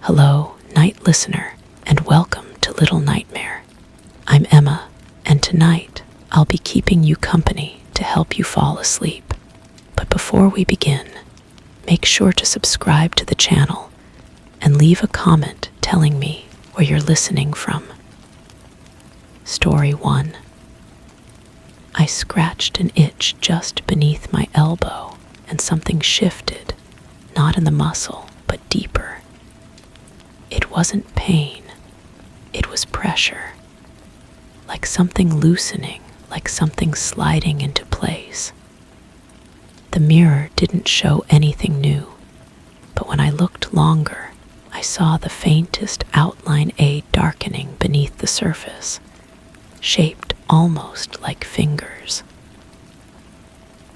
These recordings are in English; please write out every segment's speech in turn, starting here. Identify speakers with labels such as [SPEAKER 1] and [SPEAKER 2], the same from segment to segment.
[SPEAKER 1] Hello, night listener, and welcome to Little Nightmare. I'm Emma, and tonight I'll be keeping you company to help you fall asleep. But before we begin, make sure to subscribe to the channel and leave a comment telling me where you're listening from. Story 1. I scratched an itch just beneath my elbow, and something shifted, not in the muscle, but deeper. It wasn't pain, it was pressure, like something loosening, like something sliding into place. The mirror didn't show anything new, but when I looked longer, I saw the faintest outline darkening beneath the surface, shaped almost like fingers.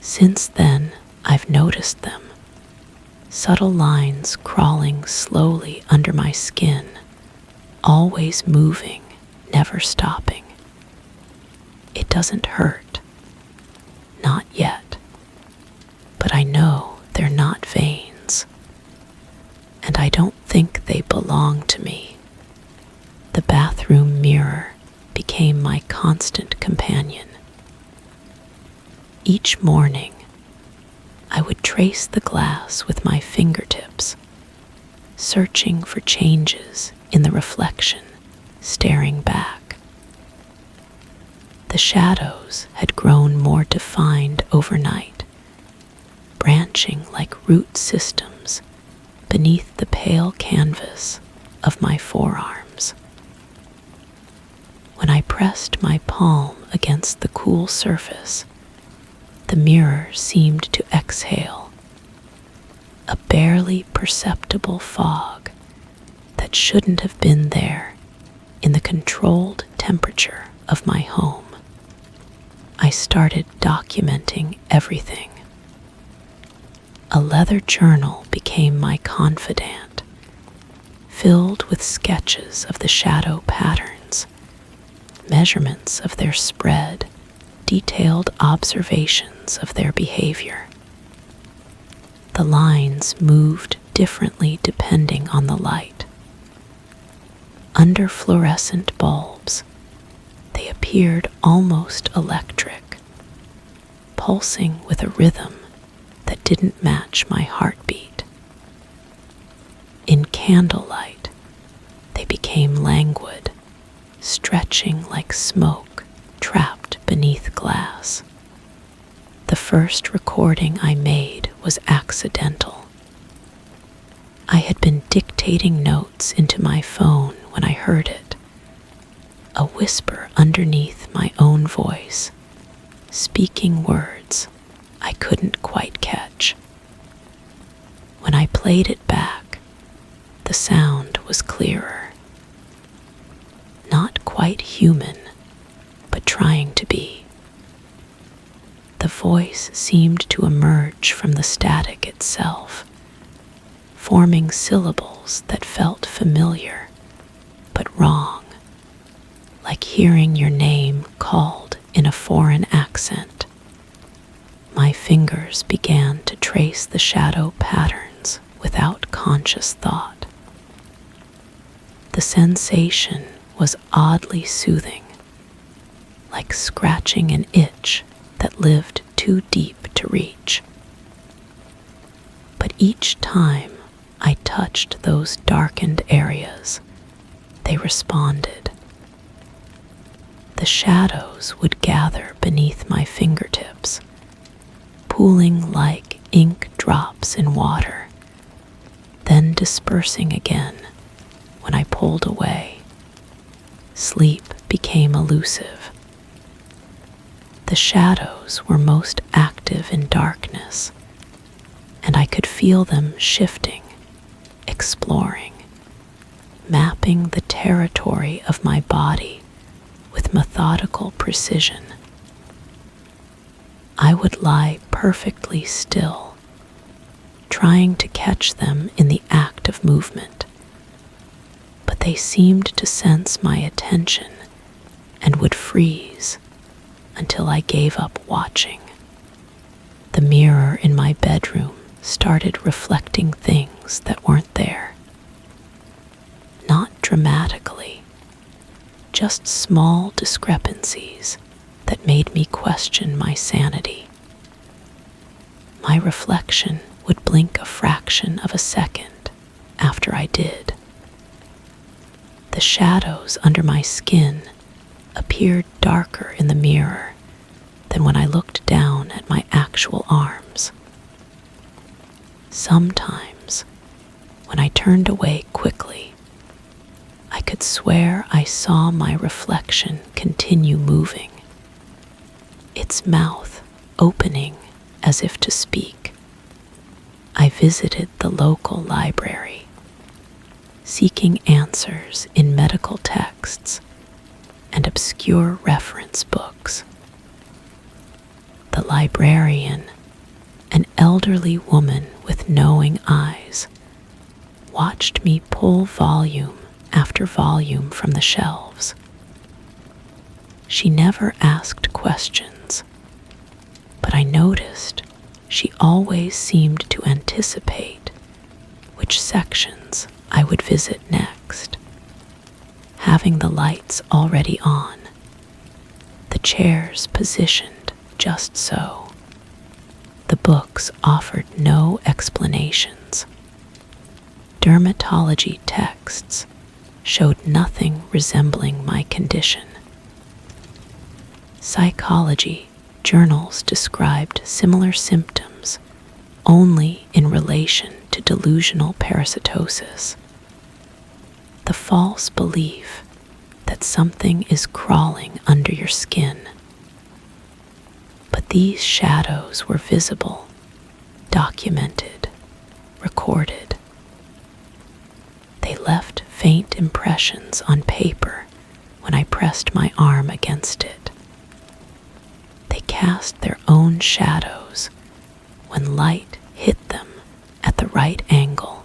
[SPEAKER 1] Since then, I've noticed them. Subtle lines crawling slowly under my skin, always moving, never stopping. It doesn't hurt. Not yet. But I know they're not veins. And I don't think they belong to me. The bathroom mirror became my constant companion. Each morning, I would trace the glass with my fingertips, searching for changes in the reflection, staring back. The shadows had grown more defined overnight, branching like root systems beneath the pale canvas of my forearms. When I pressed my palm against the cool surface, the mirror seemed to exhale, a barely perceptible fog that shouldn't have been there in the controlled temperature of my home. I started documenting everything. A leather journal became my confidant, filled with sketches of the shadow patterns, measurements of their spread, detailed observations of their behavior. The lines moved differently depending on the light. Under fluorescent bulbs, they appeared almost electric, pulsing with a rhythm that didn't match my heartbeat. In candlelight, they became languid, stretching like smoke trapped beneath glass. The first recording I made was accidental. I had been dictating notes into my phone when I heard it, a whisper underneath my own voice, speaking words I couldn't quite catch. When I played it back, the sound was clearer. Not quite human, but trying to be. The voice seemed to emerge from the static itself, forming syllables that felt familiar, but wrong, like hearing your name called in a foreign accent. My fingers began to trace the shadow patterns without conscious thought. The sensation was oddly soothing, like scratching an itch that lived too deep to reach. But each time I touched those darkened areas, they responded. The shadows would gather beneath my fingertips, pooling like ink drops in water, then dispersing again when I pulled away. Sleep became elusive. The shadows were most active in darkness, and I could feel them shifting, exploring, mapping the territory of my body with methodical precision. I would lie perfectly still, trying to catch them in the act of movement, but they seemed to sense my attention and would freeze until I gave up watching. The mirror in my bedroom started reflecting things that weren't there. just small discrepancies that made me question my sanity. My reflection would blink a fraction of a second after I did. The shadows under my skin appeared darker in the mirror than when I looked down at my actual arms. Sometimes, when I turned away quickly, I could swear I saw my reflection continue moving, its mouth opening as if to speak. I visited the local library, seeking answers in medical texts and obscure reference books. The librarian, an elderly woman with knowing eyes, watched me pull volume after volume from the shelves. She never asked questions, but I noticed she always seemed to anticipate which sections I would visit next. Having the lights already on, the chairs positioned just so, the books offered no explanations. Dermatology texts showed nothing resembling my condition. Psychology journals described similar symptoms only in relation to delusional parasitosis. The false belief that something is crawling under your skin. But these shadows were visible, documented, recorded. They left faint impressions on paper when I pressed my arm against it. They cast their own shadows when light hit them at the right angle.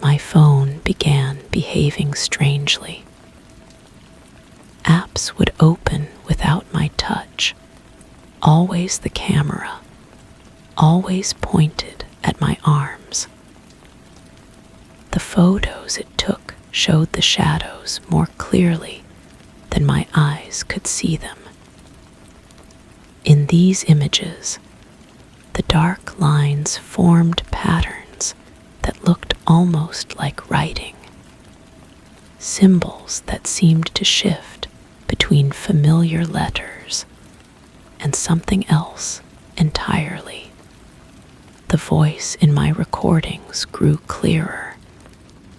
[SPEAKER 1] My phone began behaving strangely. Apps would open without my touch, always the camera, always pointed at my arms. The photos it took showed the shadows more clearly than my eyes could see them. In these images, the dark lines formed patterns that looked almost like writing, symbols that seemed to shift between familiar letters and something else entirely. The voice in my recordings grew clearer,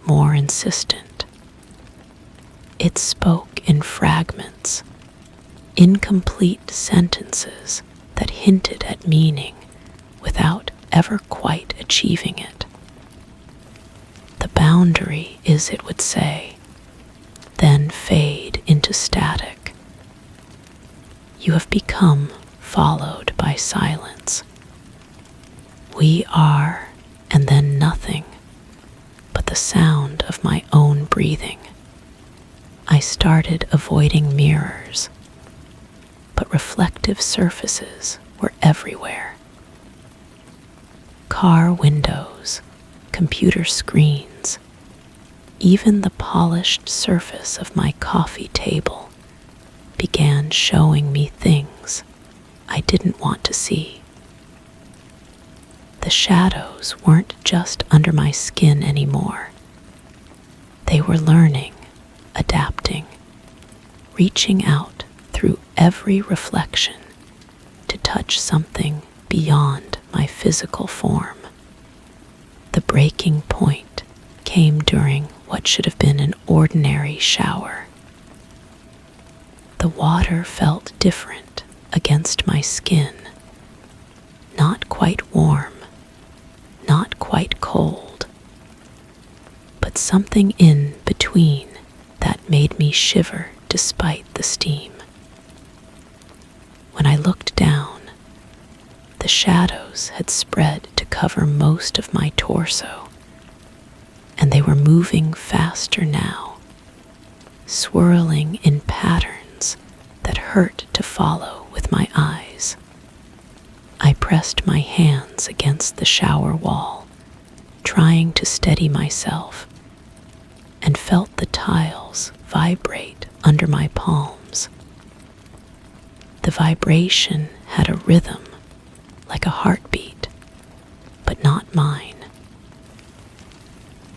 [SPEAKER 1] more insistent. It spoke in fragments, incomplete sentences that hinted at meaning without ever quite achieving it. The boundary is, it would say, then fade into static. You have become followed by silence. We are, and then nothing but the sound of my own breathing. I started avoiding mirrors, but reflective surfaces were everywhere. Car windows, computer screens, even the polished surface of my coffee table began showing me things I didn't want to see. The shadows weren't just under my skin anymore. They were learning, adapting, reaching out through every reflection to touch something beyond my physical form. The breaking point came during what should have been an ordinary shower. The water felt different against my skin, not quite warm, not quite cold, but something in between that made me shiver despite the steam. When I looked down, the shadows had spread to cover most of my torso, and they were moving faster now, swirling in patterns that hurt to follow with my eyes. I pressed my hands against the shower wall, trying to steady myself, and felt the tiles vibrate under my palms. The vibration had a rhythm, like a heartbeat, but not mine.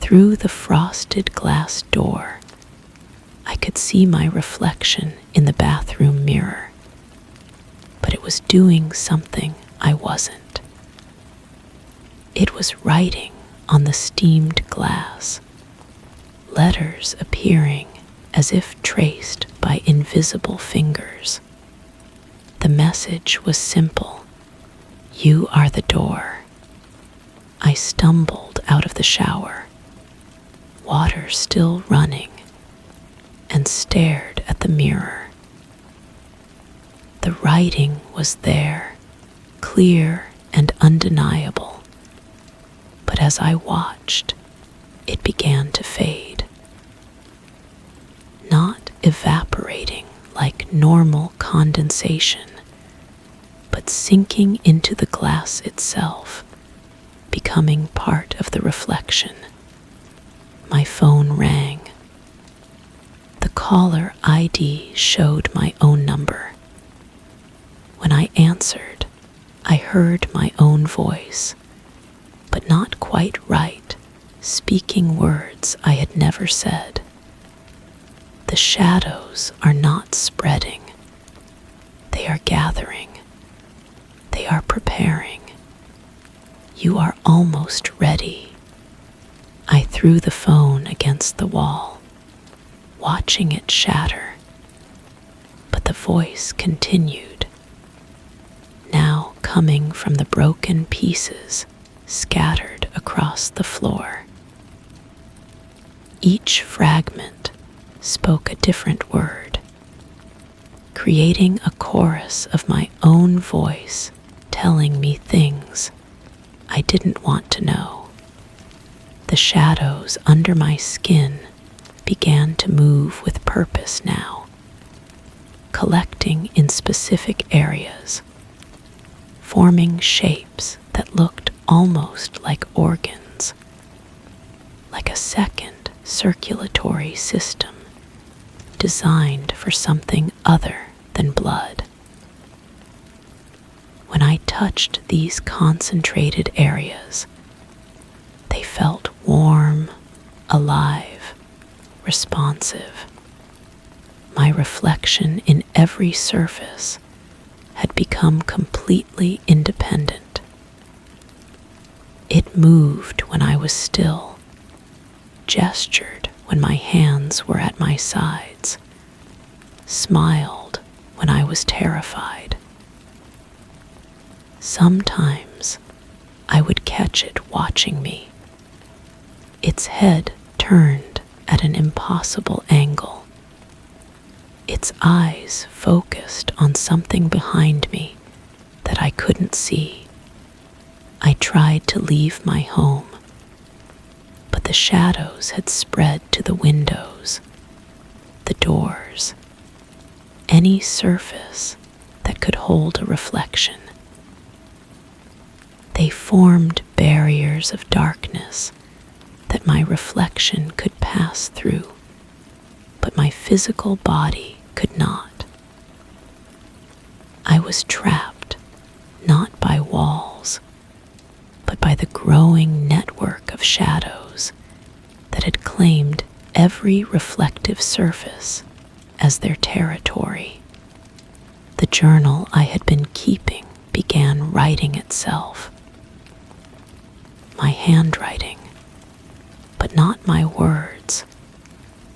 [SPEAKER 1] Through the frosted glass door, I could see my reflection in the bathroom mirror, but it was doing something I wasn't. It was writing on the steamed glass, letters appearing as if traced by invisible fingers. The message was simple: "You are the door." I stumbled out of the shower, water still running, and stared at the mirror. The writing was there, clear and undeniable, but as I watched, it began to fade. Not evaporating like normal condensation, but sinking into the glass itself, becoming part of the reflection. My phone rang. The caller ID showed my own number. When I answered, I heard my own voice, but not quite right, speaking words I had never said. The shadows are not spreading. They are gathering. They are preparing. You are almost ready. I threw the phone against the wall, watching it shatter. But the voice continued, now coming from the broken pieces scattered across the floor. Each fragment spoke a different word, creating a chorus of my own voice telling me things I didn't want to know. The shadows under my skin began to move with purpose now, collecting in specific areas, forming shapes that looked almost like organs, like a second circulatory system designed for something other than blood. When I touched these concentrated areas, they felt warm, alive, responsive. My reflection in every surface had become completely independent. It moved when I was still, gestured when my hands were at my sides, smiled when I was terrified. Sometimes I would catch it watching me, its head turned at an impossible angle, its eyes focused on something behind me that I couldn't see. I tried to leave my home, but the shadows had spread to the windows, the doors, any surface that could hold a reflection. They formed barriers of darkness that my reflection could pass through, but my physical body could not. I was trapped, not by walls, but by the growing network of shadows that had claimed every reflective surface as their territory. The journal I had been keeping began writing itself. My handwriting, but not my words,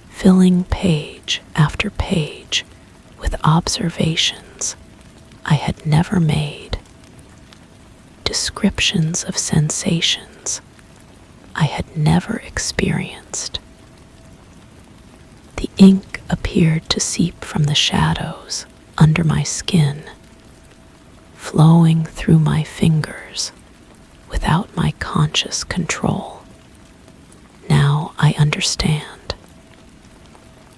[SPEAKER 1] filling page after page with observations I had never made, descriptions of sensations I had never experienced. The ink appeared to seep from the shadows under my skin, flowing through my fingers without my conscious control. Now I understand.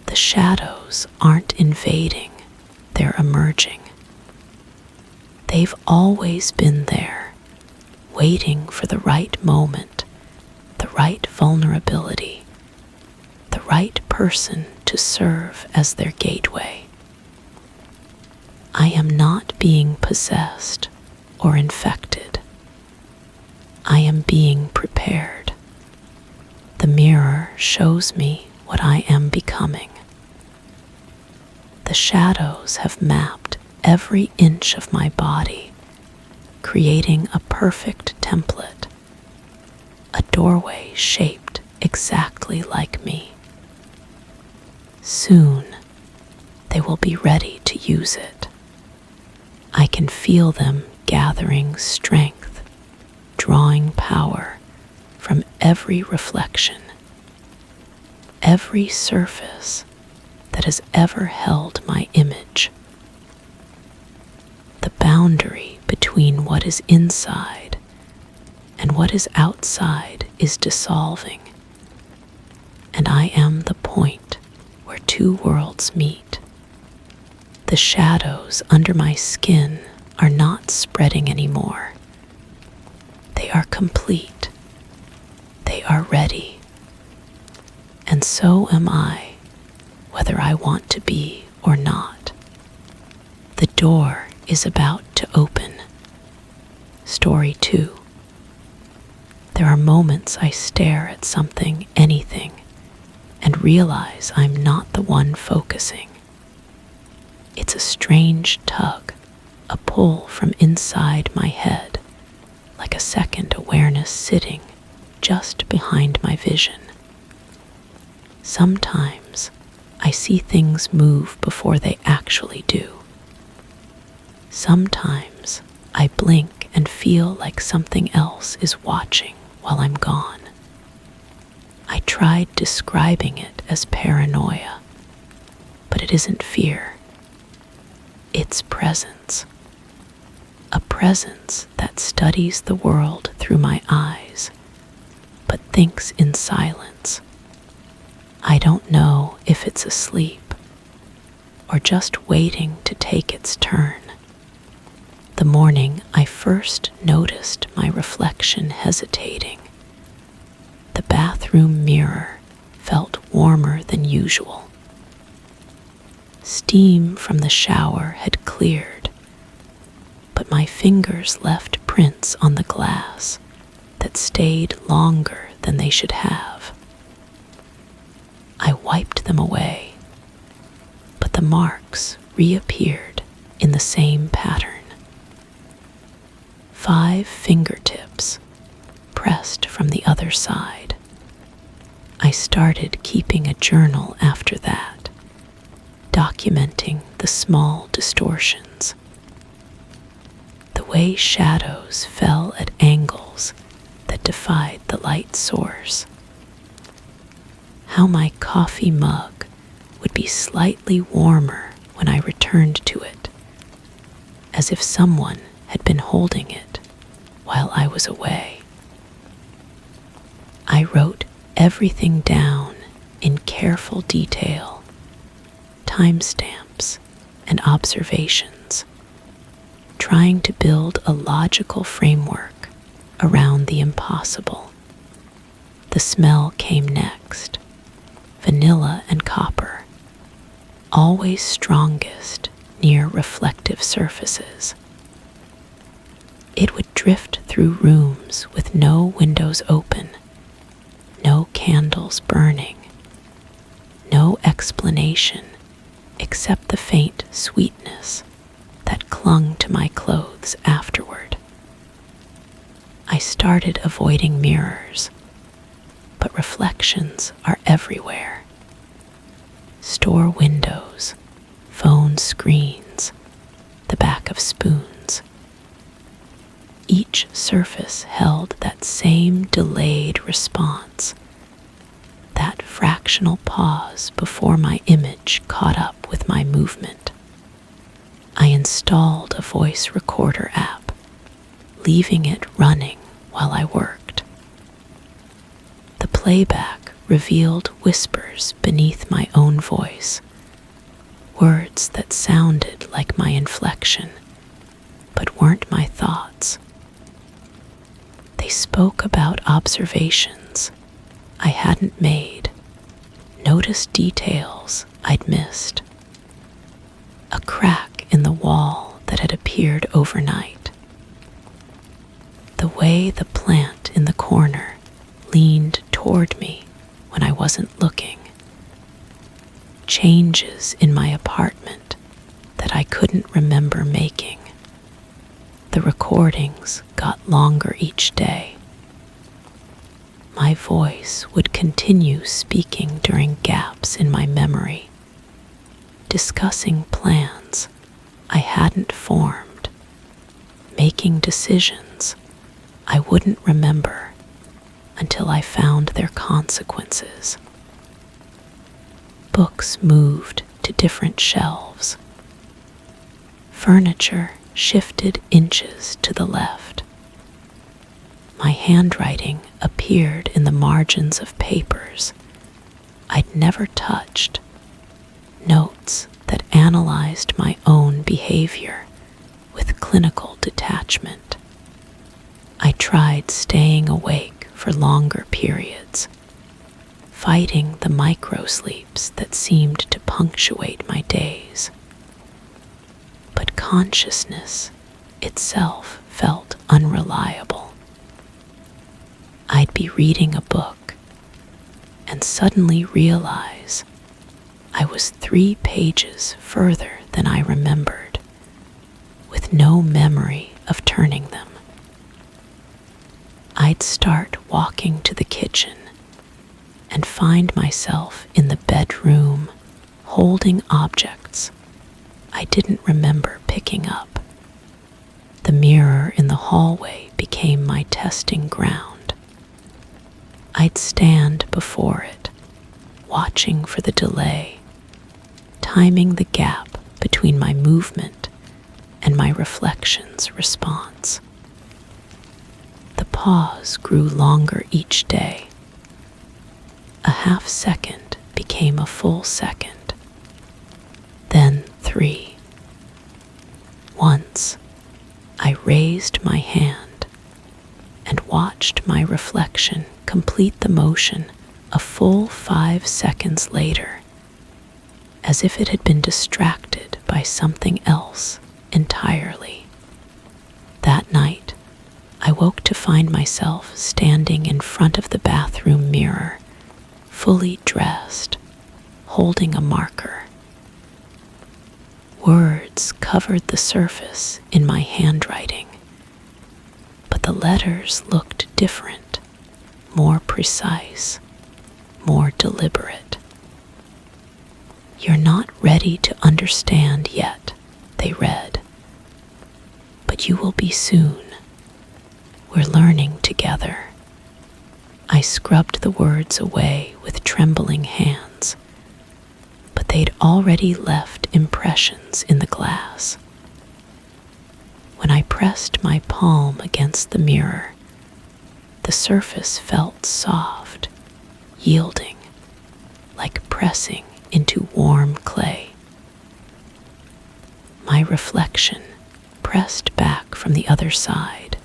[SPEAKER 1] The shadows aren't invading, they're emerging. They've always been there, waiting for the right moment, the right vulnerability, the right person to to serve as their gateway. I am not being possessed or infected. I am being prepared. The mirror shows me what I am becoming. The shadows have mapped every inch of my body, creating a perfect template, a doorway shaped exactly like me. Soon, they will be ready to use it. I can feel them gathering strength, drawing power from every reflection, every surface that has ever held my image. The boundary between what is inside and what is outside is dissolving, and I am the point where two worlds meet. The shadows under my skin are not spreading anymore. They are complete. They are ready. And so am I, whether I want to be or not. The door is about to open. Story 2. There are moments I stare at something, anything, and realize I'm not the one focusing. It's a strange tug, a pull from inside my head, like a second awareness sitting just behind my vision. Sometimes I see things move before they actually do. Sometimes I blink and feel like something else is watching while I'm gone. I tried describing it as paranoia, but it isn't fear. It's presence. A presence that studies the world through my eyes, but thinks in silence. I don't know if it's asleep or just waiting to take its turn. The morning I first noticed my reflection hesitating, the bathroom mirror felt warmer than usual. Steam from the shower had cleared, but my fingers left prints on the glass that stayed longer than they should have. I wiped them away, but the marks reappeared in the same pattern. 5 fingertips pressed from the other side. I started keeping a journal after that, documenting the small distortions. The way shadows fell at angles that defied the light source. How my coffee mug would be slightly warmer when I returned to it, as if someone had been holding it while I was away. I wrote everything down in careful detail, timestamps and observations, trying to build a logical framework around the impossible. The smell came next, vanilla and copper, always strongest near reflective surfaces. It would drift through rooms with no windows open, no candles burning, no explanation except the faint sweetness that clung to my clothes afterward. I started avoiding mirrors, but reflections are everywhere. Store windows, phone screens, the back of spoons. Each surface held that same delayed response, that fractional pause before my image caught up with my movement. I installed a voice recorder app, leaving it running while I worked. The playback revealed whispers beneath my own voice, words that sounded like my inflection, but weren't my thoughts. They spoke about observations I hadn't made, noticed details I'd missed. A crack in the wall that had appeared overnight. The way the plant in the corner leaned toward me when I wasn't looking. Changes in my apartment that I couldn't remember making. The recordings got longer each day. My voice would continue speaking during gaps in my memory, discussing plans I hadn't formed, making decisions I wouldn't remember until I found their consequences. Books moved to different shelves. Furniture shifted inches to the left. My handwriting appeared in the margins of papers I'd never touched, notes that analyzed my own behavior with clinical detachment. I tried staying awake for longer periods, fighting the micro-sleeps that seemed to punctuate my days. But consciousness itself felt unreliable. I'd be reading a book and suddenly realize I was 3 pages further than I remembered, with no memory of turning them. I'd start walking to the kitchen and find myself in the bedroom holding objects I didn't remember picking up. The mirror in the hallway became my testing ground. I'd stand before it, watching for the delay, timing the gap between my movement and my reflection's response. The pause grew longer each day. A half second became a full second, then 3. Once, I raised my hand and watched my reflection complete the motion a full 5 seconds later, as if it had been distracted by something else entirely. That night, I woke to find myself standing in front of the bathroom mirror, fully dressed, holding a marker. Words covered the surface in my handwriting, but the letters looked different, more precise, more deliberate. "You're not ready to understand yet," they read, "but you will be soon. We're learning together." I scrubbed the words away with trembling hands, but they'd already left impressions in the glass. When I pressed my palm against the mirror, the surface felt soft, yielding, like pressing into warm clay. My reflection pressed back from the other side,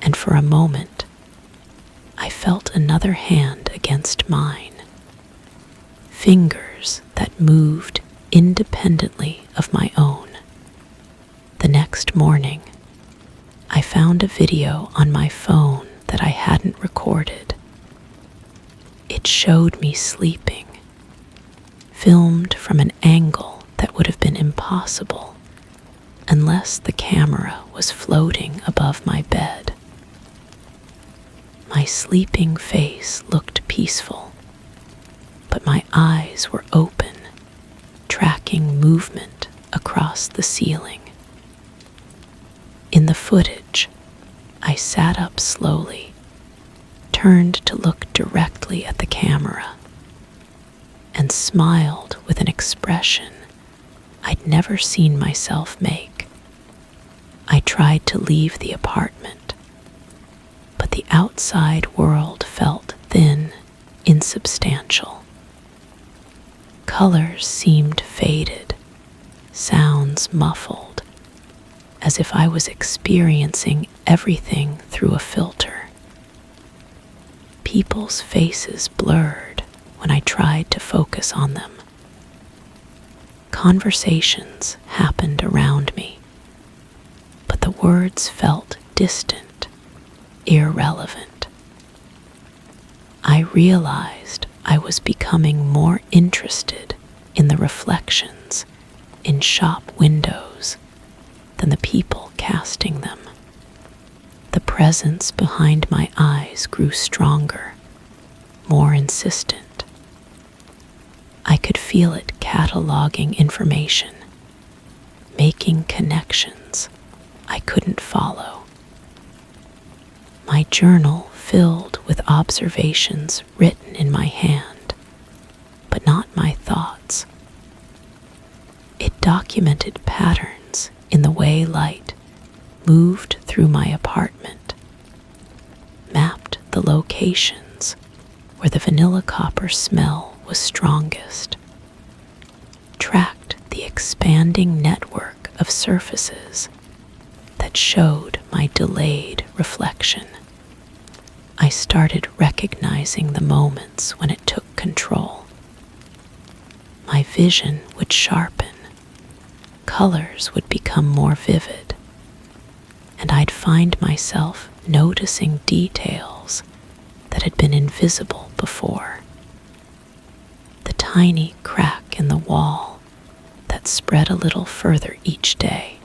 [SPEAKER 1] and for a moment, I felt another hand against mine, fingers that moved independently of my own. The next morning, I found a video on my phone that I hadn't recorded. It showed me sleeping, filmed from an angle that would have been impossible unless the camera was floating above my bed. My sleeping face looked peaceful, but my eyes were open, tracking movement across the ceiling. In the footage, I sat up slowly, turned to look directly at the camera, and smiled with an expression I'd never seen myself make. I tried to leave the apartment, but the outside world felt thin, insubstantial. Colors seemed faded, sounds muffled, as if I was experiencing everything through a filter. People's faces blurred when I tried tried to focus on them. Conversations happened around me, but the words felt distant, irrelevant. I realized I was becoming more interested in the reflections in shop windows than the people casting them. The presence behind my eyes grew stronger, more insistent. I could feel it cataloging information, making connections I couldn't follow. My journal filled with observations written in my hand, but not my thoughts. It documented patterns in the way light moved through my apartment, mapped the locations where the vanilla copper smell was strongest, tracked the expanding network of surfaces that showed my delayed reflection. I started recognizing the moments when it took control. My vision would sharpen, colors would become more vivid, and I'd find myself noticing details that had been invisible before. The tiny crack in the wall that spread a little further each day.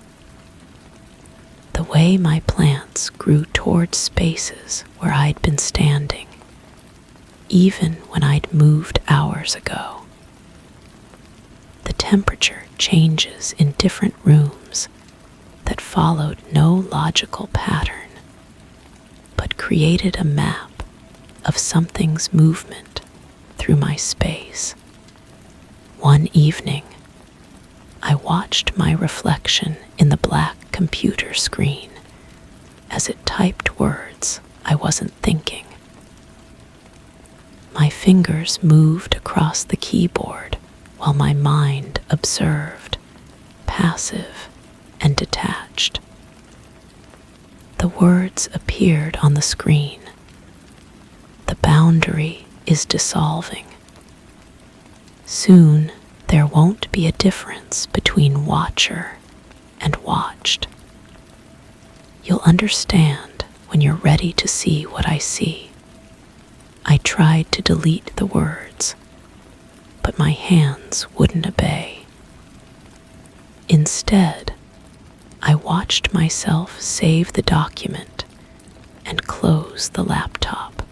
[SPEAKER 1] The way my plants grew toward spaces where I'd been standing, even when I'd moved hours ago. The temperature changes in different rooms that followed no logical pattern, but created a map of something's movement through my space. One evening, I watched my reflection in the black computer screen as it typed words I wasn't thinking. My fingers moved across the keyboard while my mind observed, passive and detached. The words appeared on the screen. The boundary is dissolving. Soon there won't be a difference between watcher and watched. You'll understand when you're ready to see what I see. I tried to delete the words, but my hands wouldn't obey. Instead, I watched myself save the document and close the laptop.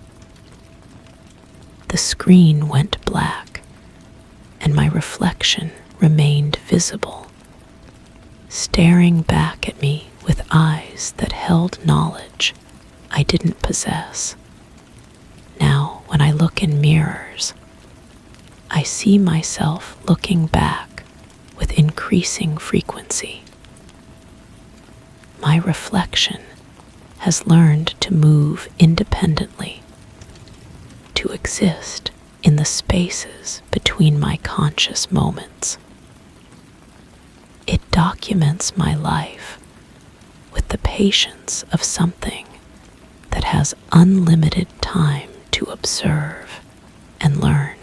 [SPEAKER 1] The screen went black, and my reflection remained visible, staring back at me with eyes that held knowledge I didn't possess. Now, when I look in mirrors, I see myself looking back with increasing frequency. My reflection has learned to move independently, to exist in the spaces between my conscious moments. It documents my life with the patience of something that has unlimited time to observe and learn.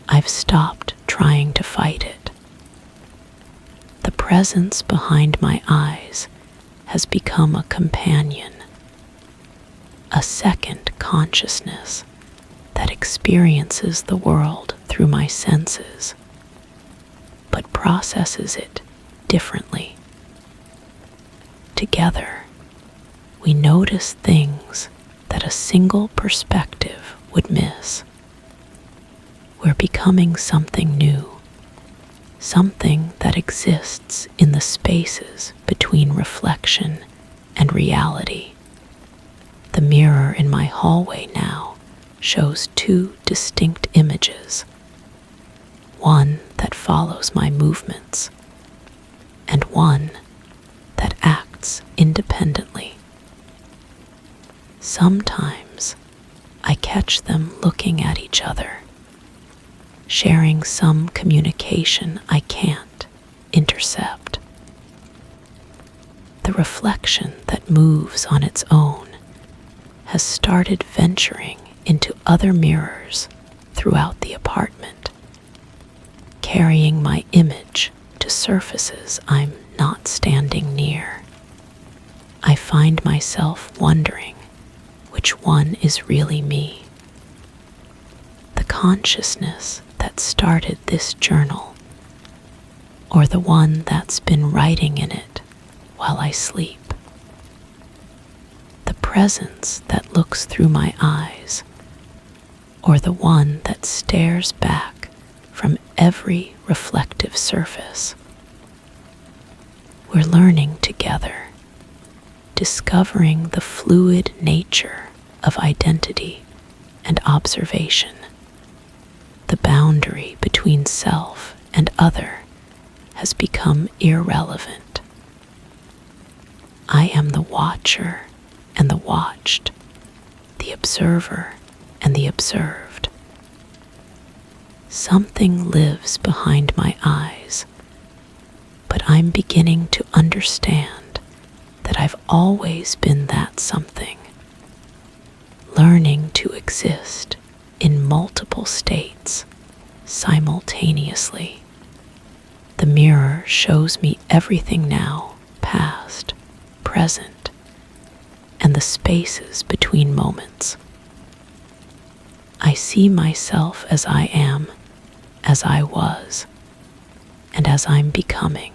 [SPEAKER 1] I've stopped trying to fight it. The presence behind my eyes has become a companion, a second consciousness that experiences the world through my senses, but processes it differently. Together, we notice things that a single perspective would miss. We're becoming something new, something that exists in the spaces between reflection and reality. The mirror in my hallway now shows two distinct images, one that follows my movements, and one that acts independently. Sometimes I catch them looking at each other, sharing some communication I can't intercept. The reflection that moves on its own has started venturing into other mirrors throughout the apartment, carrying my image to surfaces I'm not standing near. I find myself wondering which one is really me. The consciousness that started this journal, or the one that's been writing in it while I sleep. The presence that looks through my eyes, or the one that stares back from every reflective surface. We're learning together, discovering the fluid nature of identity and observation. The boundary between self and other has become irrelevant. I am the watcher and the watched, the observer and the observed. Something lives behind my eyes, but I'm beginning to understand that I've always been that something, learning to exist in multiple states simultaneously. The mirror shows me everything now, past, present, and the spaces between moments. I see myself as I am, as I was, and as I'm becoming.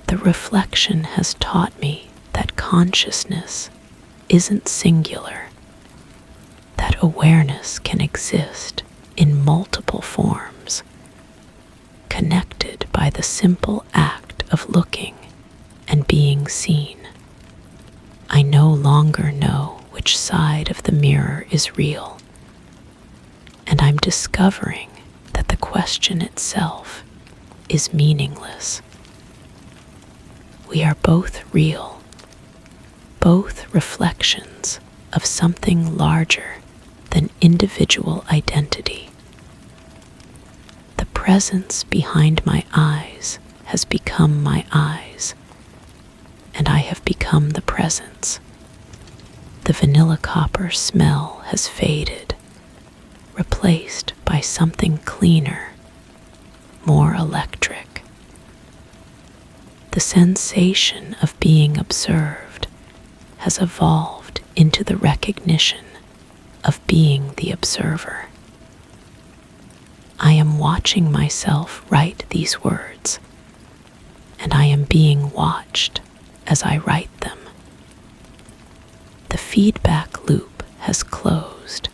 [SPEAKER 1] The reflection has taught me that consciousness isn't singular, that awareness can exist in multiple forms, connected by the simple act of looking and being seen. I no longer know which side of the mirror is real, and I'm discovering that the question itself is meaningless. We are both real, both reflections of something larger than individual identity. The presence behind my eyes has become my eyes, and I have become the presence. The vanilla copper smell has faded, replaced by something cleaner, more electric. The sensation of being observed has evolved into the recognition of being the observer. I am watching myself write these words, and I am being watched as I write them. The feedback loop has closed,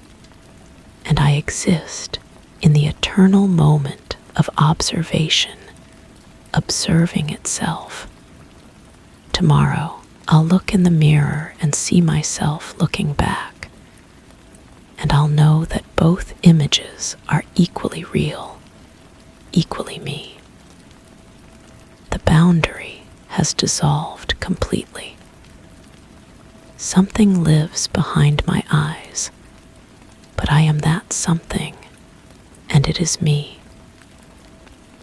[SPEAKER 1] and I exist in the eternal moment of observation, observing itself. Tomorrow, I'll look in the mirror and see myself looking back, and I'll know that both images are equally real, equally me. The boundary has dissolved completely. Something lives behind my eyes, but I am that something, and it is me.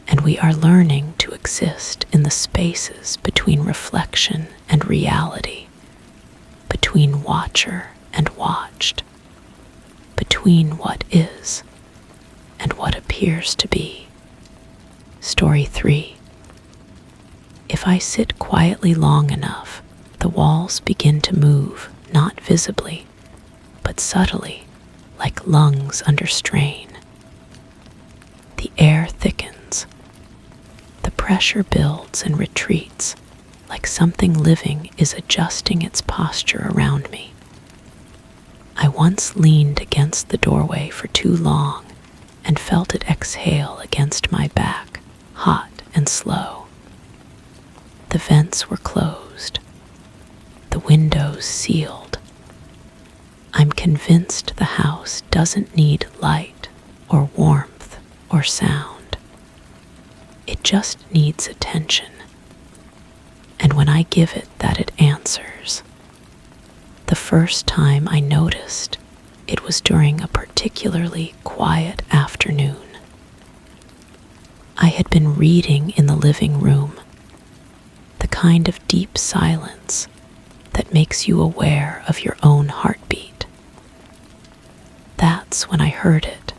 [SPEAKER 1] And we are learning to exist in the spaces between reflection and reality, between watcher and watched, between what is and what appears to be. Story 3. If I sit quietly long enough, the walls begin to move, not visibly, but subtly, like lungs under strain. The air thickens. The pressure builds and retreats, like something living is adjusting its posture around me. I once leaned against the doorway for too long and felt it exhale against my back, hot and slow. The vents were closed, the windows sealed. I'm convinced the house doesn't need light or warmth or sound. It just needs attention. And when I give it that, it answers. The first time I noticed, it was during a particularly quiet afternoon. I had been reading in the living room, the kind of deep silence that makes you aware of your own heartbeat. That moments when I heard it,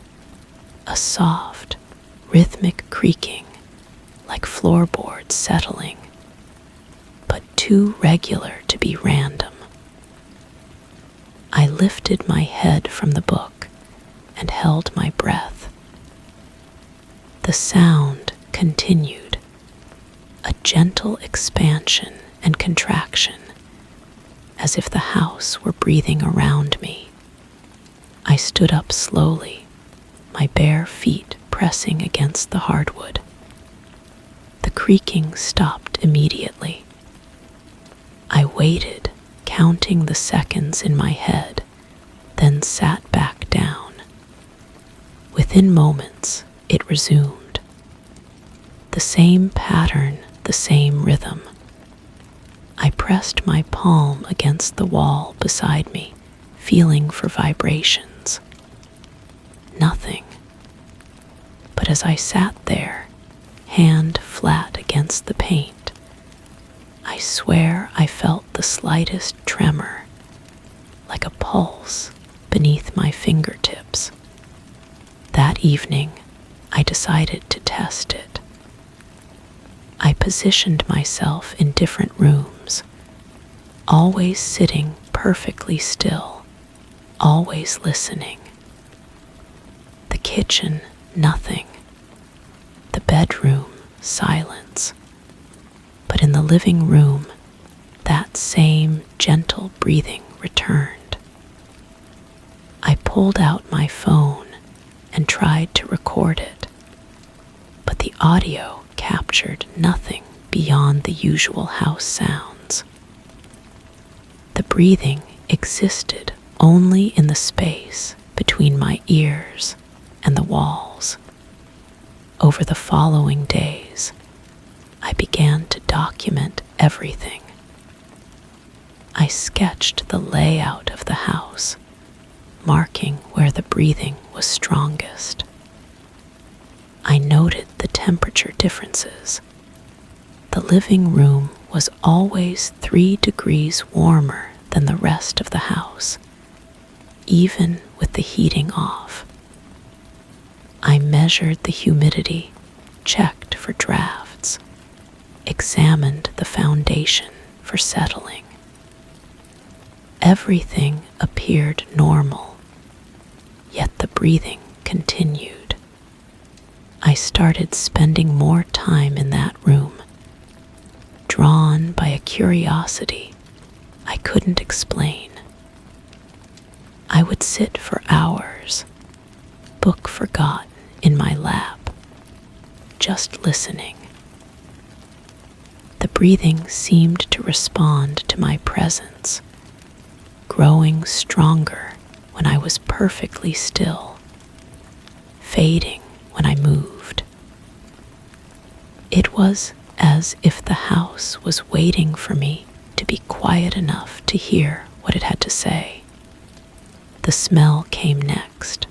[SPEAKER 1] a soft, rhythmic creaking, like floorboards settling, but too regular to be random. I lifted my head from the book and held my breath. The sound continued, a gentle expansion and contraction, as if the house were breathing around me. I stood up slowly, my bare feet pressing against the hardwood. The creaking stopped immediately. I waited, counting the seconds in my head, then sat back down. Within moments, it resumed. The same pattern, the same rhythm. I pressed my palm against the wall beside me, feeling for vibrations. Nothing. But as I sat there, hand flat against the paint, I swear I felt the slightest tremor, like a pulse beneath my fingertips. That evening, I decided to test it. I positioned myself in different rooms, always sitting perfectly still, always listening. The kitchen, nothing. The bedroom, silence. But in the living room, that same gentle breathing returned. I pulled out my phone and tried to record it, but the audio captured nothing beyond the usual house sounds. The breathing existed only in the space between my ears and the walls. Over the following days, I began to document everything. I sketched the layout of the house, marking where the breathing was strongest. I noted the temperature differences. The living room was always 3 degrees warmer than the rest of the house, even with the heating off. I measured the humidity, checked for drafts, examined the foundation for settling. Everything appeared normal, yet the breathing continued. I started spending more time in that room, drawn by a curiosity I couldn't explain. I would sit for hours, book forgotten in my lap, just listening. The breathing seemed to respond to my presence, growing stronger when I was perfectly still, fading when I moved. It was as if the house was waiting for me to be quiet enough to hear what it had to say. The smell came next.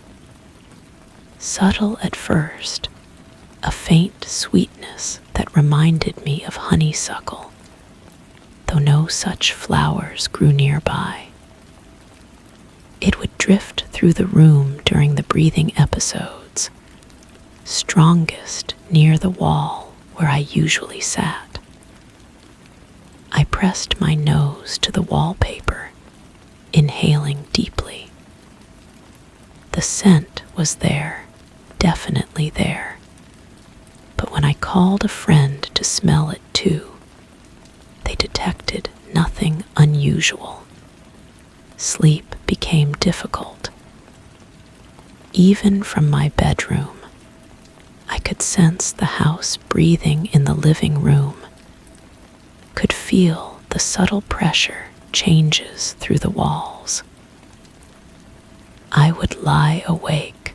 [SPEAKER 1] Subtle at first, a faint sweetness that reminded me of honeysuckle, though no such flowers grew nearby. It would drift through the room during the breathing episodes, strongest near the wall where I usually sat. I pressed my nose to the wallpaper, inhaling deeply. The scent was there, definitely there. But when I called a friend to smell it too, they detected nothing unusual. Sleep became difficult. Even from my bedroom, I could sense the house breathing in the living room, could feel the subtle pressure changes through the walls. I would lie awake,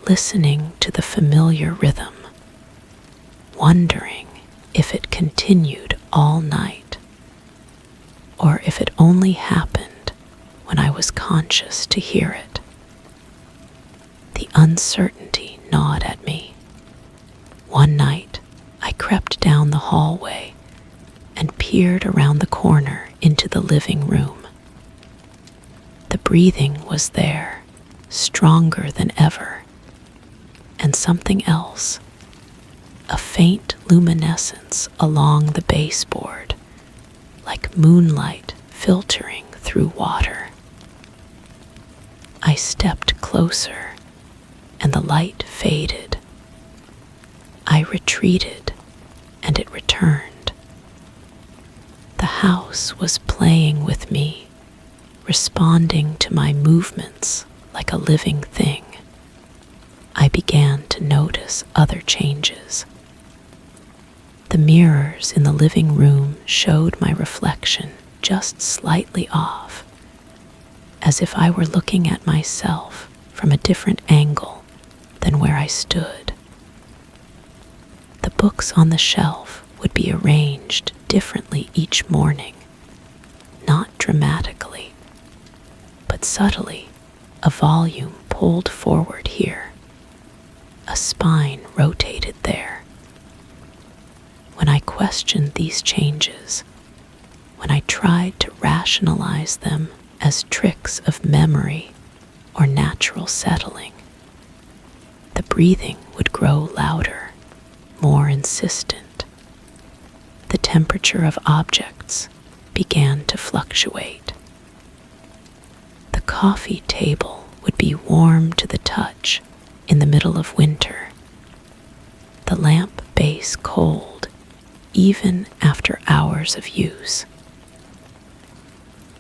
[SPEAKER 1] listening to the familiar rhythm, wondering if it continued all night, or if it only happened when I was conscious to hear it. The uncertainty gnawed at me. One night, I crept down the hallway and peered around the corner into the living room. The breathing was there, stronger than ever, and something else, a faint luminescence along the baseboard, like moonlight filtering through water. I stepped closer, and the light faded. I retreated, and it returned. The house was playing with me, responding to my movements like a living thing. I began to notice other changes. The mirrors in the living room showed my reflection just slightly off, as if I were looking at myself from a different angle than where I stood. The books on the shelf would be arranged differently each morning, not dramatically, but subtly. A volume pulled forward here, a spine rotated there. When I questioned these changes, when I tried to rationalize them as tricks of memory or natural settling, the breathing would grow louder, more insistent. The temperature of objects began to fluctuate. The coffee table would be warm to the touch in the middle of winter, the lamp base cold even after hours of use.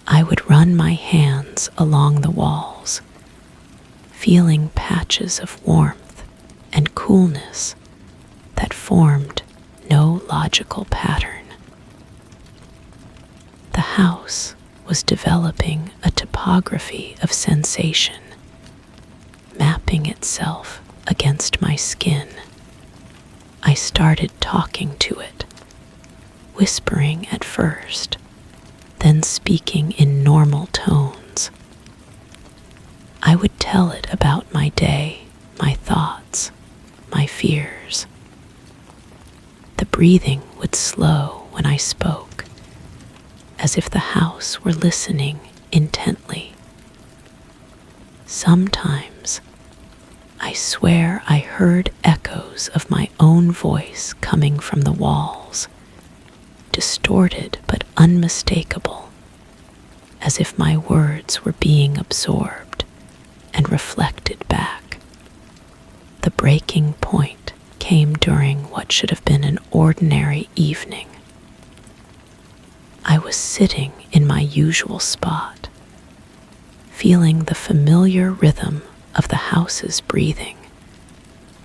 [SPEAKER 1] I would run my hands along the walls, feeling patches of warmth and coolness that formed no logical pattern. The house was developing a topography of sensation, mapping itself against my skin. I started talking to it, whispering at first, then speaking in normal tones. I would tell it about my day, my thoughts, my fears. The breathing would slow when I spoke, as if the house were listening intently. Sometimes, I swear I heard echoes of my own voice coming from the walls, distorted but unmistakable, as if my words were being absorbed and reflected back. The breaking point came during what should have been an ordinary evening. I was sitting in my usual spot, feeling the familiar rhythm of the house's breathing,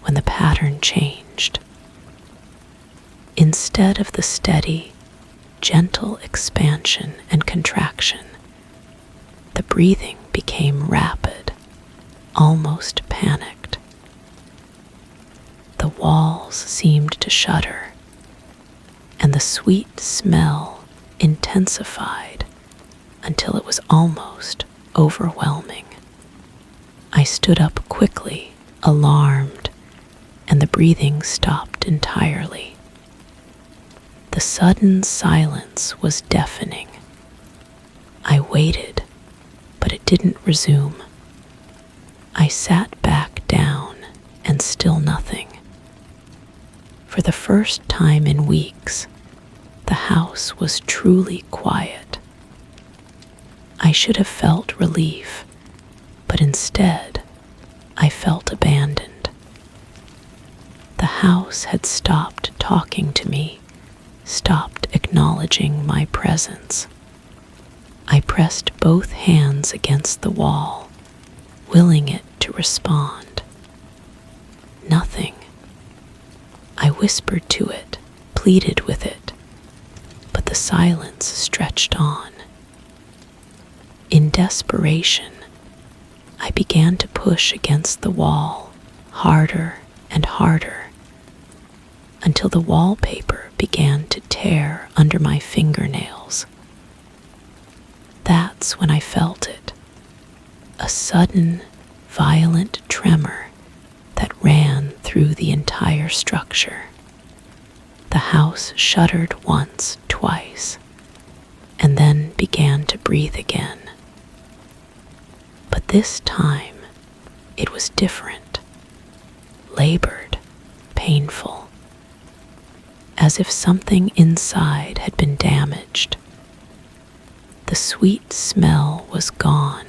[SPEAKER 1] when the pattern changed. Instead of the steady, gentle expansion and contraction, the breathing became rapid, almost panicked. The walls seemed to shudder, and the sweet smell intensified until it was almost overwhelming. I stood up quickly, alarmed, and the breathing stopped entirely. The sudden silence was deafening. I waited, but it didn't resume. I sat back down, and still nothing. For the first time in weeks, the house was truly quiet. I should have felt relief, but instead, I felt abandoned. The house had stopped talking to me, stopped acknowledging my presence. I pressed both hands against the wall, willing it to respond. Nothing. I whispered to it, pleaded with it, but the silence stretched on. In desperation, I began to push against the wall, harder and harder, until the wallpaper began to tear under my fingernails. That's when I felt it, a sudden, violent tremor that ran through the entire structure. The house shuddered once, twice, and then began to breathe again. But this time, It was different, labored, painful, as if something inside had been damaged. The sweet smell was gone,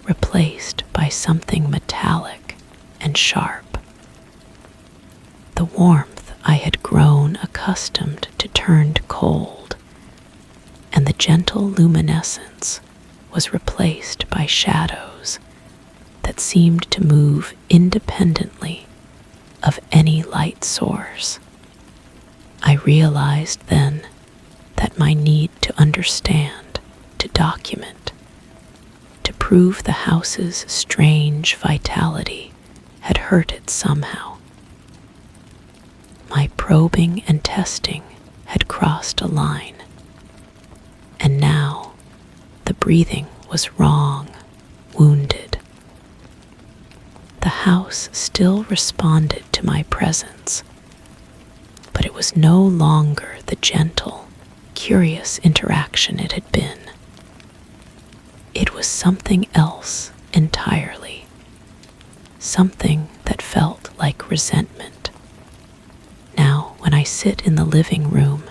[SPEAKER 1] replaced by something metallic and sharp. The warmth I had grown accustomed to turned cold, and the gentle luminescence was replaced by shadows that seemed to move independently of any light source. I realized then that my need to understand, to document, to prove the house's strange vitality had hurt it somehow. My probing and testing had crossed a line, and now the breathing was wrong, wounded. The house still responded to my presence, but it was no longer the gentle, curious interaction it had been. It was something else entirely, something that felt like resentment. Now, when I sit in the living room,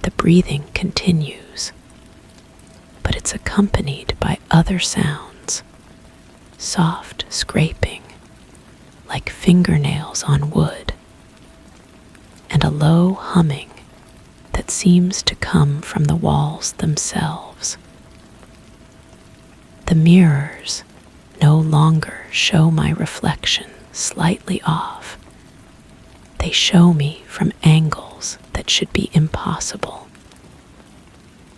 [SPEAKER 1] the breathing continues, but it's accompanied by other sounds, soft scraping, like fingernails on wood, and a low humming that seems to come from the walls themselves. The mirrors no longer show my reflection slightly off. They show me from angles that should be impossible,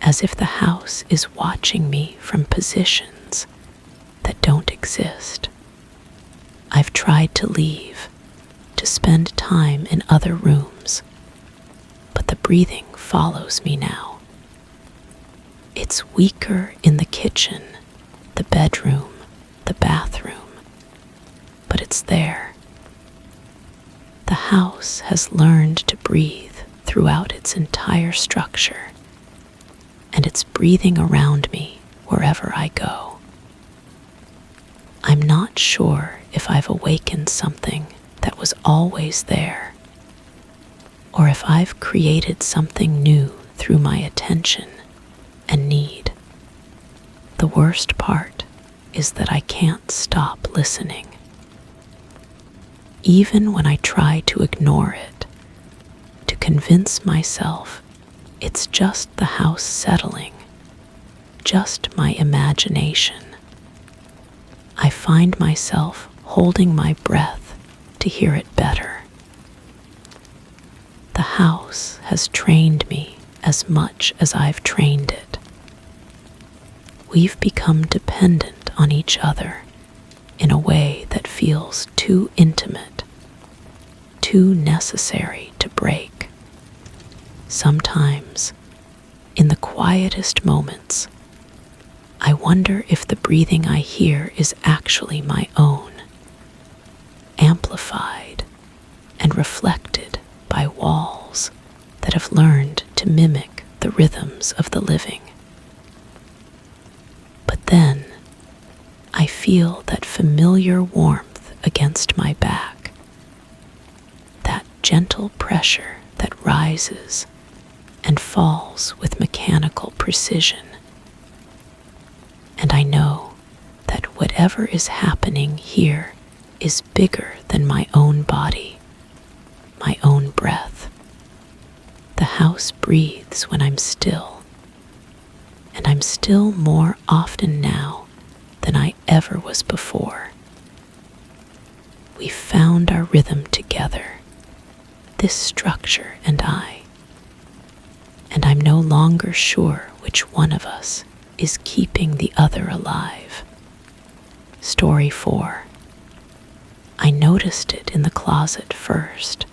[SPEAKER 1] as if the house is watching me from positions that don't exist. I've tried to leave, to spend time in other rooms, but the breathing follows me now. It's weaker in the kitchen, the bedroom, the bathroom, but it's there. The house has learned to breathe throughout its entire structure, and it's breathing around me wherever I go. I'm not sure if I've awakened something that was always there, or if I've created something new through my attention and need. The worst part is that I can't stop listening. Even when I try to ignore it, to convince myself it's just the house settling, just my imagination, I find myself holding my breath to hear it better. The house has trained me as much as I've trained it. We've become dependent on each other in a way that feels too intimate, too necessary to break. Sometimes, in the quietest moments, I wonder if the breathing I hear is actually my own, amplified and reflected by walls that have learned to mimic the rhythms of the living. But then, I feel that familiar warmth against my back, that gentle pressure that rises and falls with mechanical precision. And I know that whatever is happening here is bigger than my own body, my own breath. The house breathes when I'm still, and I'm still more often now than I ever was before. We found our rhythm together, this structure and I, and I'm no longer sure which one of us is keeping the other alive. Story 4. I noticed it in the closet first.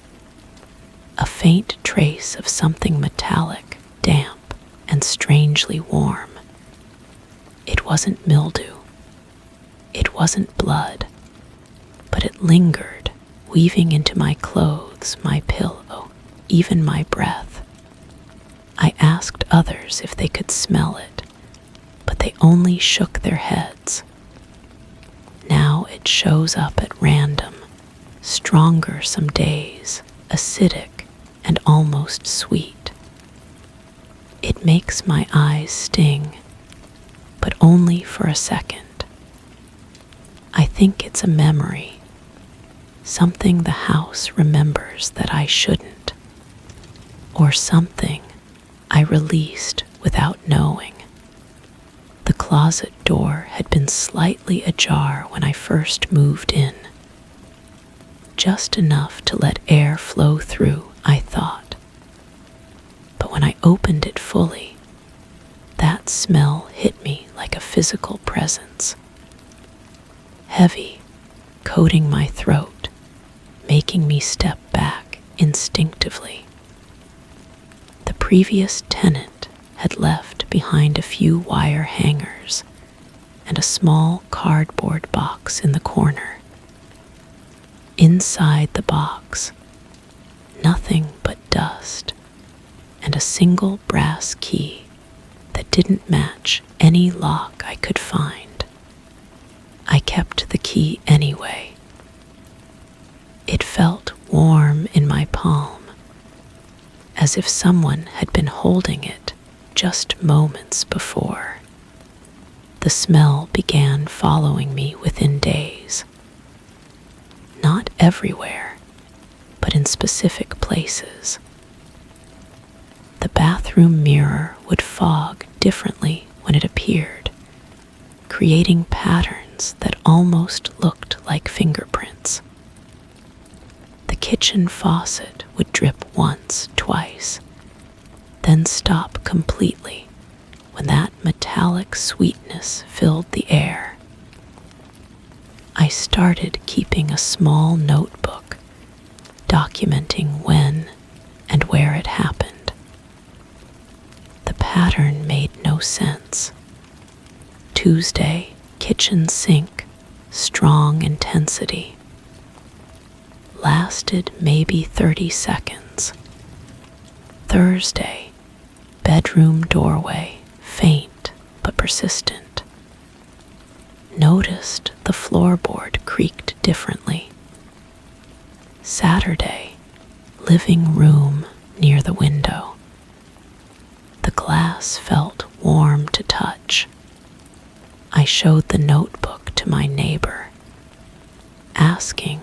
[SPEAKER 1] A faint trace of something metallic, damp, and strangely warm. It wasn't mildew. It wasn't blood, but it lingered, weaving into my clothes, my pillow, even my breath. I asked others if they could smell it, but they only shook their heads. Now it shows up at random, stronger some days, acidic and almost sweet. It makes my eyes sting, but only for a second. I think it's a memory, something the house remembers that I shouldn't, or something I released without knowing. The closet door had been slightly ajar when I first moved in. Just enough to let air flow through, I thought. But when I opened it fully, that smell hit me like a physical presence. Heavy, coating my throat, making me step back instinctively. The previous tenant had left behind a few wire hangers and a small cardboard box in the corner. Inside the box, nothing but dust and a single brass key that didn't match any lock I could find. I kept the key anyway. It felt warm in my palm, as if someone had been holding it just moments before. The smell began following me within days. Not everywhere, but in specific places. The bathroom mirror would fog differently when it appeared, creating patterns that almost looked like fingerprints. The kitchen faucet would drip once, twice, then stop completely when that metallic sweetness filled the air. I started keeping a small notebook, documenting when and where it happened. The pattern made no sense. Tuesday, kitchen sink, strong intensity. Lasted maybe 30 seconds. Thursday, bedroom doorway, faint but persistent. Noticed the floorboard creaked differently. Saturday, living room near the window. The glass felt warm to touch. I showed the notebook to my neighbor, asking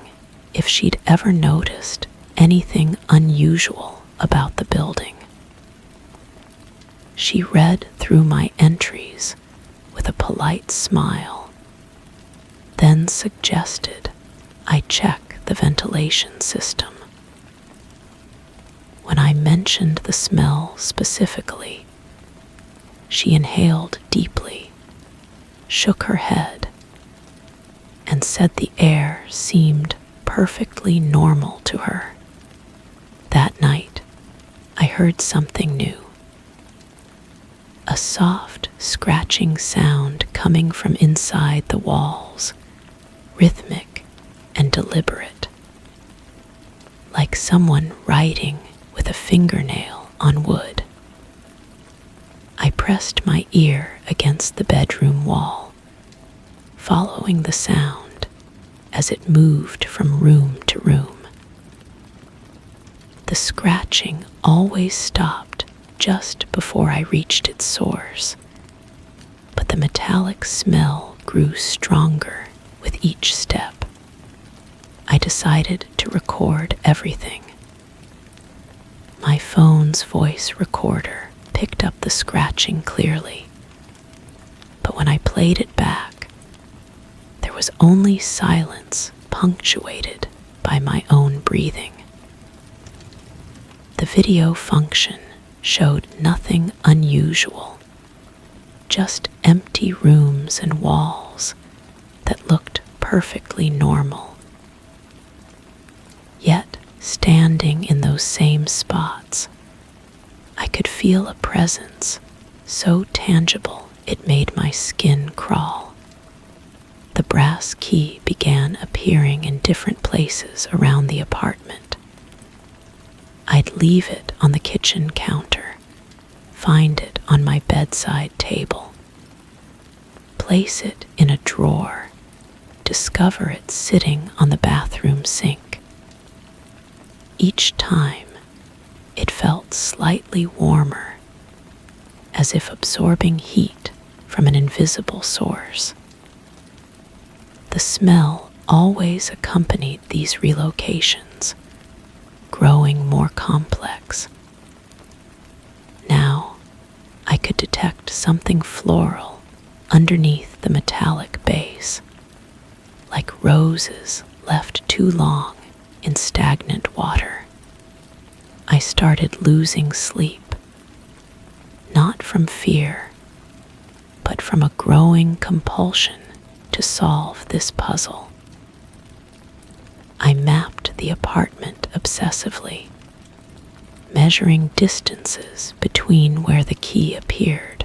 [SPEAKER 1] if she'd ever noticed anything unusual about the building. She read through my entries with a polite smile, then suggested I check the ventilation system. When I mentioned the smell specifically, she inhaled deeply, shook her head, and said the air seemed perfectly normal to her. That night, I heard something new. A soft, scratching sound coming from inside the walls, rhythmic and deliberate, like someone writing with a fingernail on wood. I pressed my ear against the bedroom wall, following the sound as it moved from room to room. The scratching always stopped just before I reached its source, but the metallic smell grew stronger with each step. I decided to record everything. My phone's voice recorder picked up the scratching clearly, but when I played it back, there was only silence punctuated by my own breathing. The video function showed nothing unusual, just empty rooms and walls that looked perfectly normal. Yet, standing in those same spots, I could feel a presence so tangible it made my skin crawl. The brass key began appearing in different places around the apartment. I'd leave it on the kitchen counter, find it on my bedside table, place it in a drawer, discover it sitting on the bathroom sink. Each time, it felt slightly warmer, as if absorbing heat from an invisible source. The smell always accompanied these relocations, growing more complex. Now, I could detect something floral underneath the metallic base, like roses left too long in stagnant water. I started losing sleep, not from fear, but from a growing compulsion to solve this puzzle. I mapped the apartment obsessively, measuring distances between where the key appeared,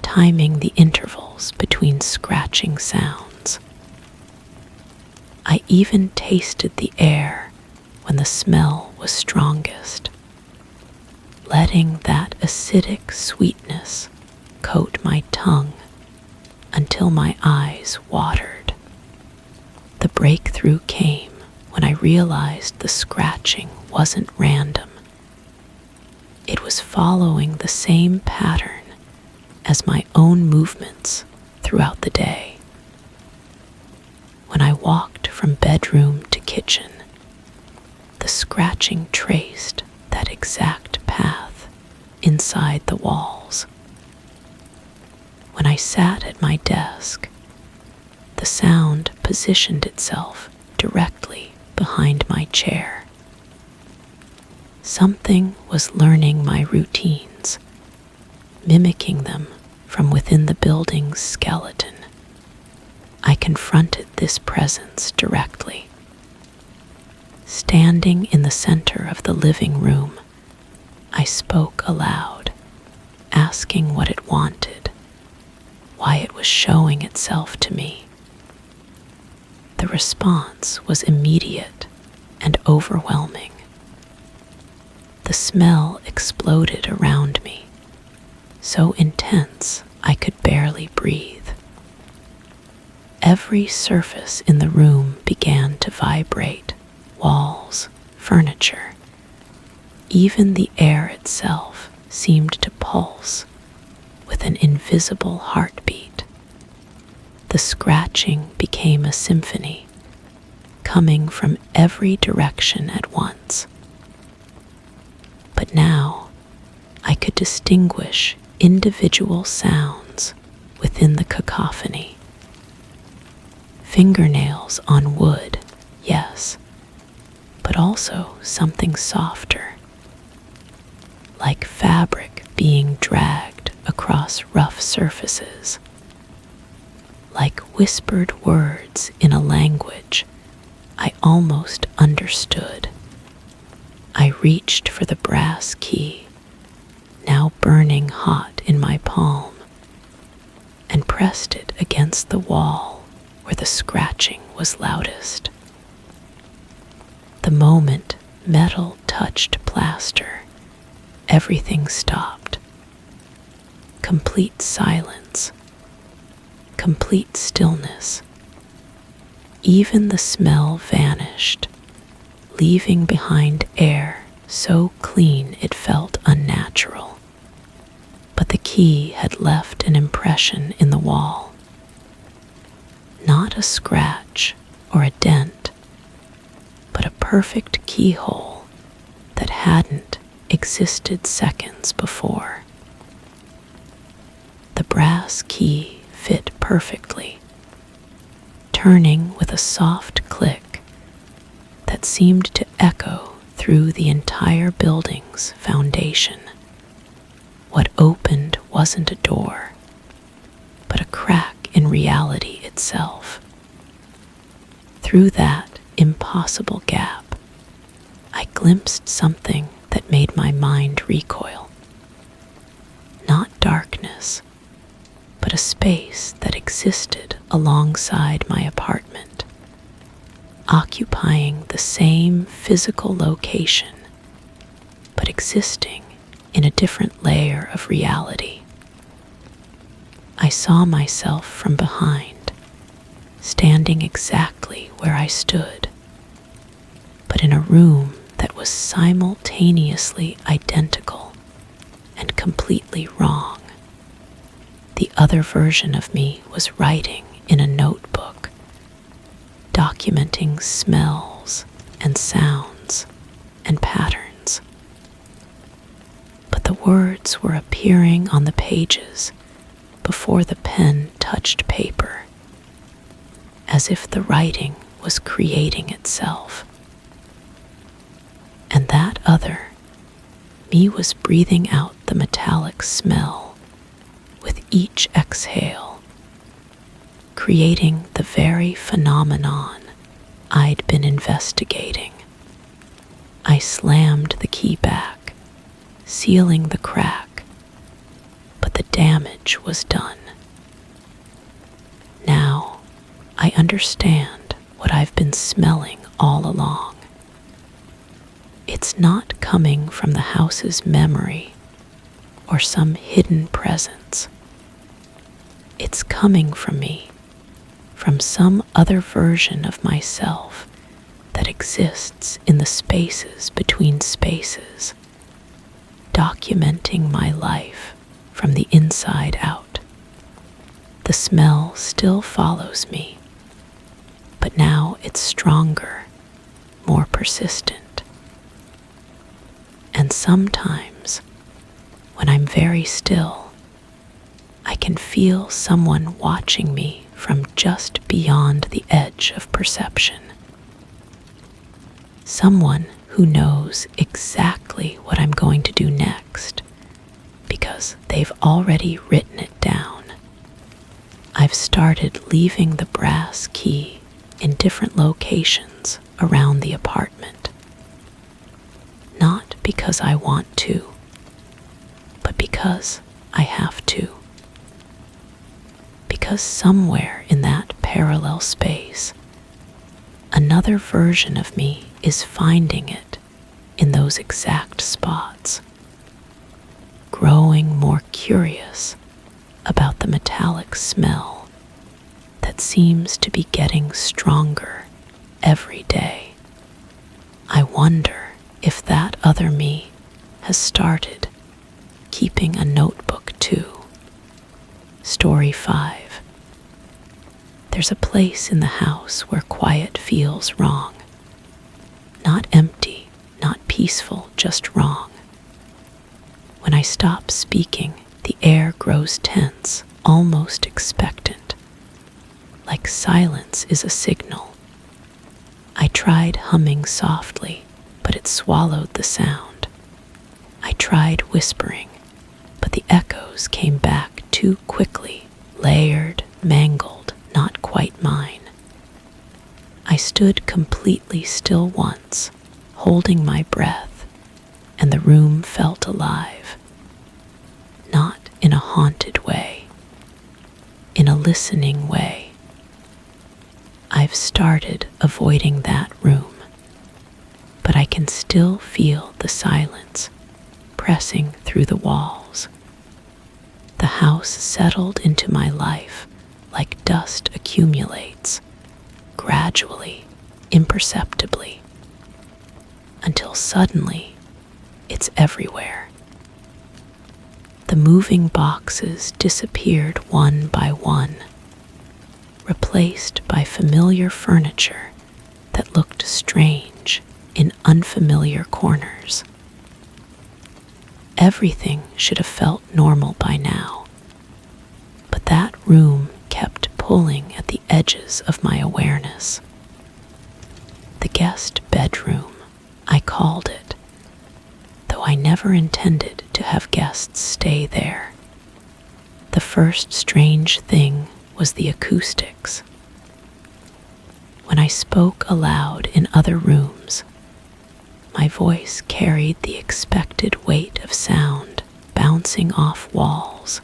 [SPEAKER 1] timing the intervals between scratching sounds. I even tasted the air when the smell was strongest, letting that acidic sweetness coat my tongue until my eyes watered. The breakthrough came when I realized the scratching wasn't random. It was following the same pattern as my own movements throughout the day. When I walked from bedroom to kitchen, the scratching traced that exact path inside the walls. When I sat at my desk, the sound positioned itself directly behind my chair. Something was learning my routines, mimicking them from within the building's skeleton. I confronted this presence directly. Standing in the center of the living room, I spoke aloud, asking what it wanted, why it was showing itself to me. The response was immediate and overwhelming. The smell exploded around me, so intense I could barely breathe. Every surface in the room began to vibrate, walls, furniture. Even the air itself seemed to pulse with an invisible heartbeat. The scratching became a symphony, coming from every direction at once. But now I could distinguish individual sounds within the cacophony. Fingernails on wood, yes, but also something softer, like fabric being dragged across rough surfaces, like whispered words in a language I almost understood. I reached for the brass key, now burning hot in my palm, and pressed it against the wall where the scratching was loudest. The moment metal touched plaster, everything stopped. Complete silence, complete stillness. Even the smell vanished, leaving behind air so clean it felt unnatural. But the key had left an impression in the wall. Not a scratch or a dent, but a perfect keyhole that hadn't existed seconds before. The brass key fit perfectly, turning with a soft click that seemed to echo through the entire building's foundation. What opened wasn't a door, but a crack in reality itself. Through that impossible gap, I glimpsed something that made my mind recoil. Not darkness, but a space that existed alongside my apartment, occupying the same physical location, but existing in a different layer of reality. I saw myself from behind, standing exactly where I stood, but in a room that was simultaneously identical and completely wrong. The other version of me was writing in a notebook, documenting smells and sounds and patterns. But the words were appearing on the pages before the pen touched paper, as if the writing was creating itself. And that other me was breathing out the metallic smell with each exhale, creating the very phenomenon I'd been investigating. I slammed the key back, sealing the crack, but the damage was done. Now I understand what I've been smelling all along. It's not coming from the house's memory or some hidden presence. It's coming from me, from some other version of myself that exists in the spaces between spaces, documenting my life from the inside out. The smell still follows me, but now it's stronger, more persistent. And sometimes, when I'm very still, I can feel someone watching me from just beyond the edge of perception. Someone who knows exactly what I'm going to do next, because they've already written it down. I've started leaving the brass key in different locations around the apartment. Not because I want to, but because I have to. Because somewhere in that parallel space, another version of me is finding it in those exact spots, growing more curious about the metallic smell that seems to be getting stronger every day. I wonder if that other me has started keeping a notebook too. Story 5. There's a place in the house where quiet feels wrong. Not empty, not peaceful, just wrong. When I stop speaking, the air grows tense, almost expectant, like silence is a signal. I tried humming softly, but it swallowed the sound. I tried whispering, but the echoes came back too quickly, layered, mangled, not quite mine. I stood completely still once, holding my breath, and the room felt alive. Not in a haunted way, in a listening way. I've started avoiding that room, but I can still feel the silence pressing through the walls. The house settled into my life like dust accumulates, gradually, imperceptibly, until suddenly it's everywhere. The moving boxes disappeared one by one, replaced by familiar furniture that looked strange in unfamiliar corners. Everything should have felt normal by now, but that room kept pulling at the edges of my awareness. The guest bedroom, I called it, though I never intended to have guests stay there. The first strange thing was the acoustics. When I spoke aloud in other rooms, my voice carried the expected weight of sound bouncing off walls,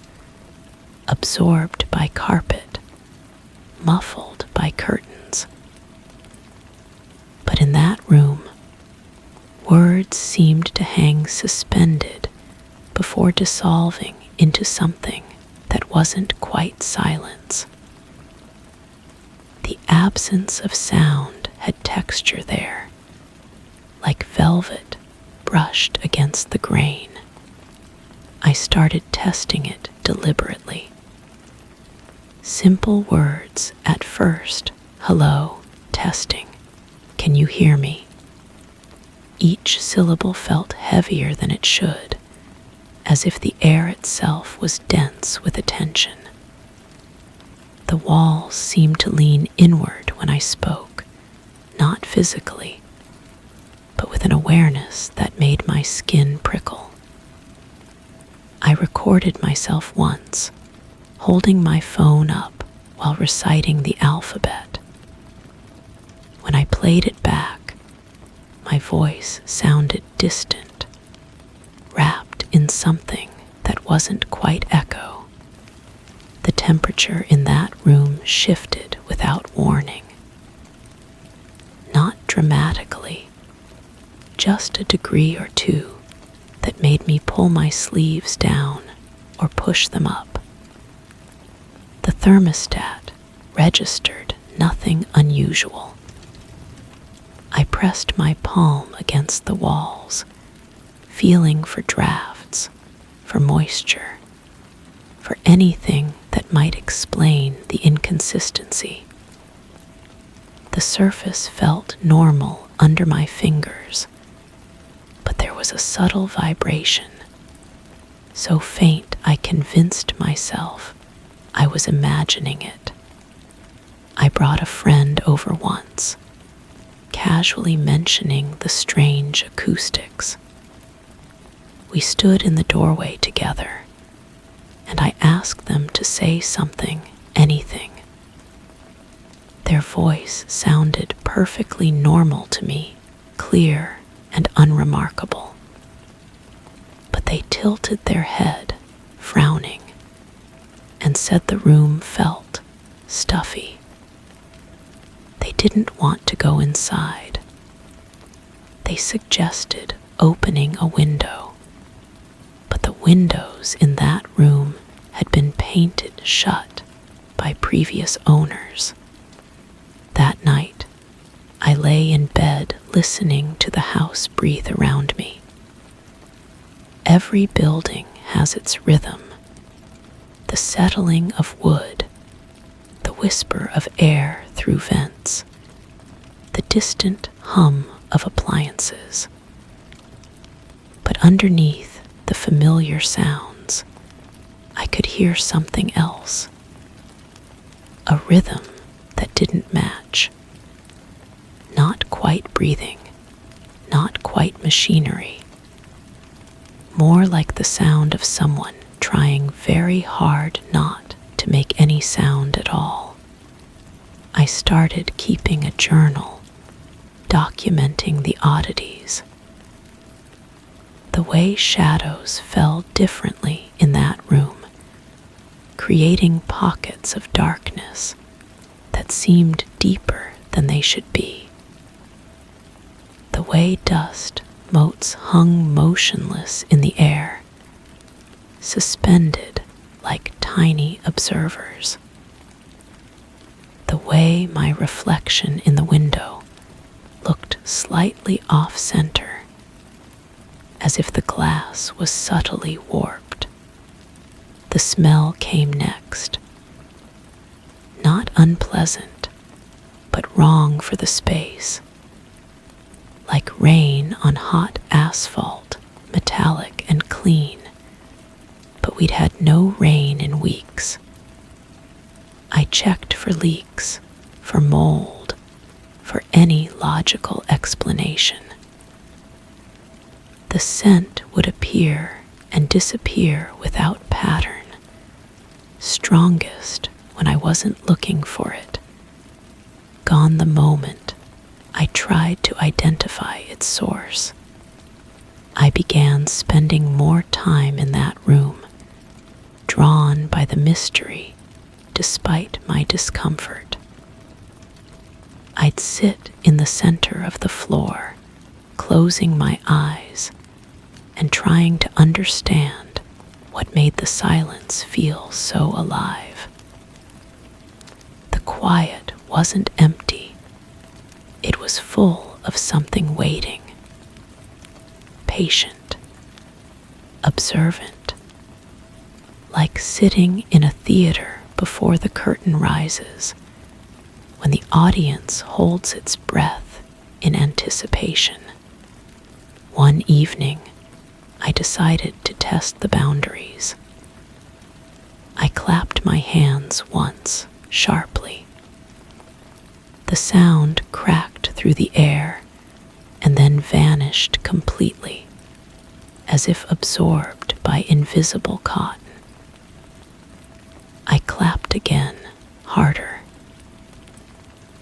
[SPEAKER 1] absorbed by carpet, muffled by curtains. But in that room, words seemed to hang suspended before dissolving into something that wasn't quite silence. The absence of sound had texture there, like velvet brushed against the grain. I started testing it deliberately. Simple words at first. Hello, testing. Can you hear me? Each syllable felt heavier than it should, as if the air itself was dense with attention. The walls seemed to lean inward when I spoke, not physically, but with an awareness that made my skin prickle. I recorded myself once, holding my phone up while reciting the alphabet. When I played it back, my voice sounded distant, wrapped in something that wasn't quite echo. The temperature in that room shifted without warning. Not dramatically, just a degree or two that made me pull my sleeves down or push them up. The thermostat registered nothing unusual. I pressed my palm against the walls, feeling for drafts, for moisture, for anything that might explain the inconsistency. The surface felt normal under my fingers, but there was a subtle vibration, so faint I convinced myself I was imagining it. I brought a friend over once, casually mentioning the strange acoustics. We stood in the doorway together, and I asked them to say something, anything. Their voice sounded perfectly normal to me, clear and unremarkable. But they tilted their head, frowning, and said the room felt stuffy. They didn't want to go inside. They suggested opening a window, but the windows in that room had been painted shut by previous owners. That night, I lay in bed listening to the house breathe around me. Every building has its rhythm. The settling of wood, the whisper of air through vents, the distant hum of appliances. But underneath the familiar sounds, I could hear something else. A rhythm that didn't match. Not quite breathing, not quite machinery. More like the sound of someone trying very hard not to make any sound at all. I started keeping a journal, documenting the oddities. The way shadows fell differently in that room, creating pockets of darkness that seemed deeper than they should be. The way dust motes hung motionless in the air, suspended like tiny observers. The way my reflection in the window looked slightly off-center, as if the glass was subtly warped. The smell came next. Not unpleasant, but wrong for the space. Like rain on hot asphalt, metallic and clean. But we'd had no rain in weeks. I checked for leaks, for mold, for any logical explanation. The scent would appear and disappear without pattern, strongest when I wasn't looking for it. Gone the moment I tried to identify its source. I began spending more time in that room, drawn by the mystery despite my discomfort. I'd sit in the center of the floor, closing my eyes and trying to understand what made the silence feel so alive. The quiet wasn't empty. It was full of something waiting, patient, observant, like sitting in a theater before the curtain rises, when the audience holds its breath in anticipation. One evening, I decided to test the boundaries. I clapped my hands once, sharply. The sound cracked through the air and then vanished completely, as if absorbed by invisible cotton. I clapped again, harder.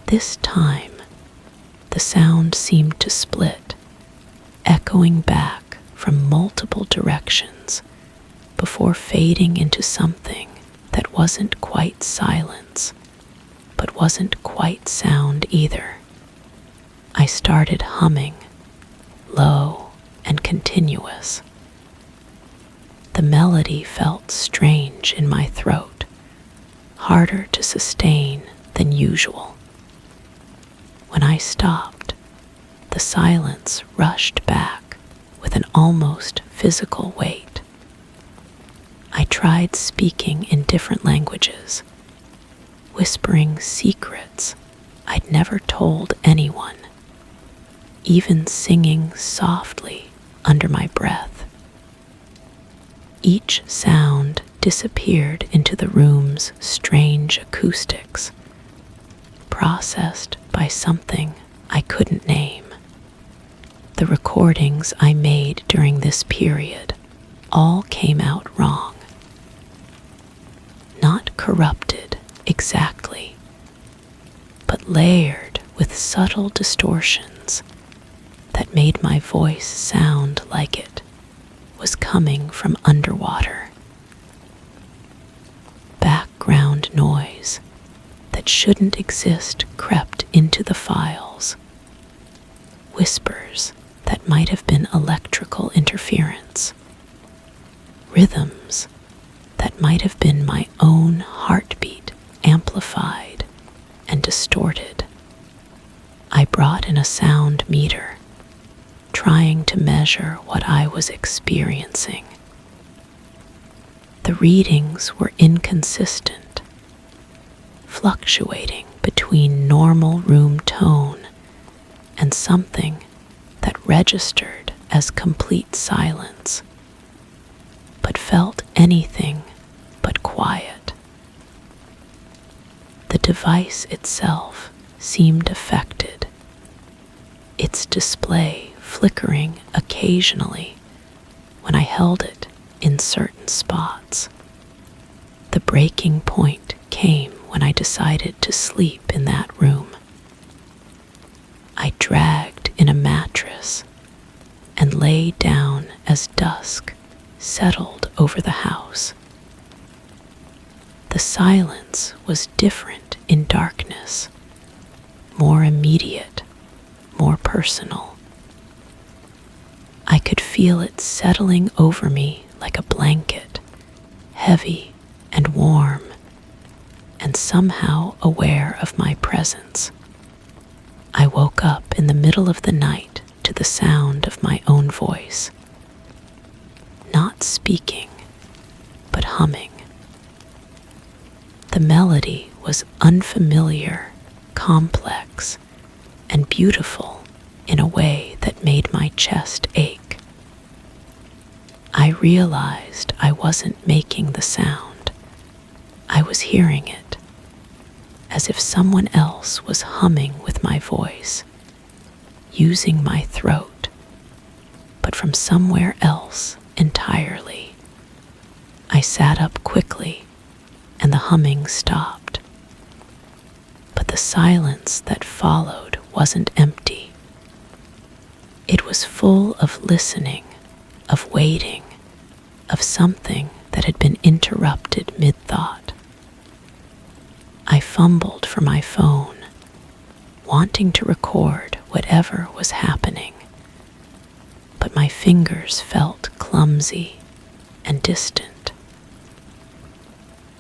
[SPEAKER 1] This time, the sound seemed to split, echoing back from multiple directions before fading into something that wasn't quite silence, but wasn't quite sound either. I started humming, low and continuous. The melody felt strange in my throat, harder to sustain than usual. When I stopped, the silence rushed back with an almost physical weight. I tried speaking in different languages, whispering secrets I'd never told anyone, even singing softly under my breath. Each sound disappeared into the room's strange acoustics, processed by something I couldn't name. The recordings I made during this period all came out wrong. Not corrupted exactly, but layered with subtle distortions that made my voice sound like it was coming from underwater. Background noise that shouldn't exist crept into the files. Whispers that might have been electrical interference. Rhythms that might have been my own heartbeat amplified and distorted. I brought in a sound meter, trying to measure what I was experiencing. The readings were inconsistent, fluctuating between normal room tone and something that registered as complete silence, but felt anything but quiet. The device itself seemed affected, its display flickering occasionally when I held it in certain spots. The breaking point came when I decided to sleep in that room. I dragged in a mattress and lay down as dusk settled over the house. The silence was different in darkness, more immediate, more personal. I could feel it settling over me like a blanket, heavy and warm, and somehow aware of my presence. I woke up in the middle of the night to the sound of my own voice, not speaking, but humming. The melody was unfamiliar, complex, and beautiful in a way that made my chest ache. I realized I wasn't making the sound. I was hearing it, as if someone else was humming with my voice, using my throat, but from somewhere else entirely. I sat up quickly, and the humming stopped. But the silence that followed wasn't empty. It was full of listening, of waiting, of something that had been interrupted mid-thought. I fumbled for my phone, wanting to record whatever was happening, but my fingers felt clumsy and distant.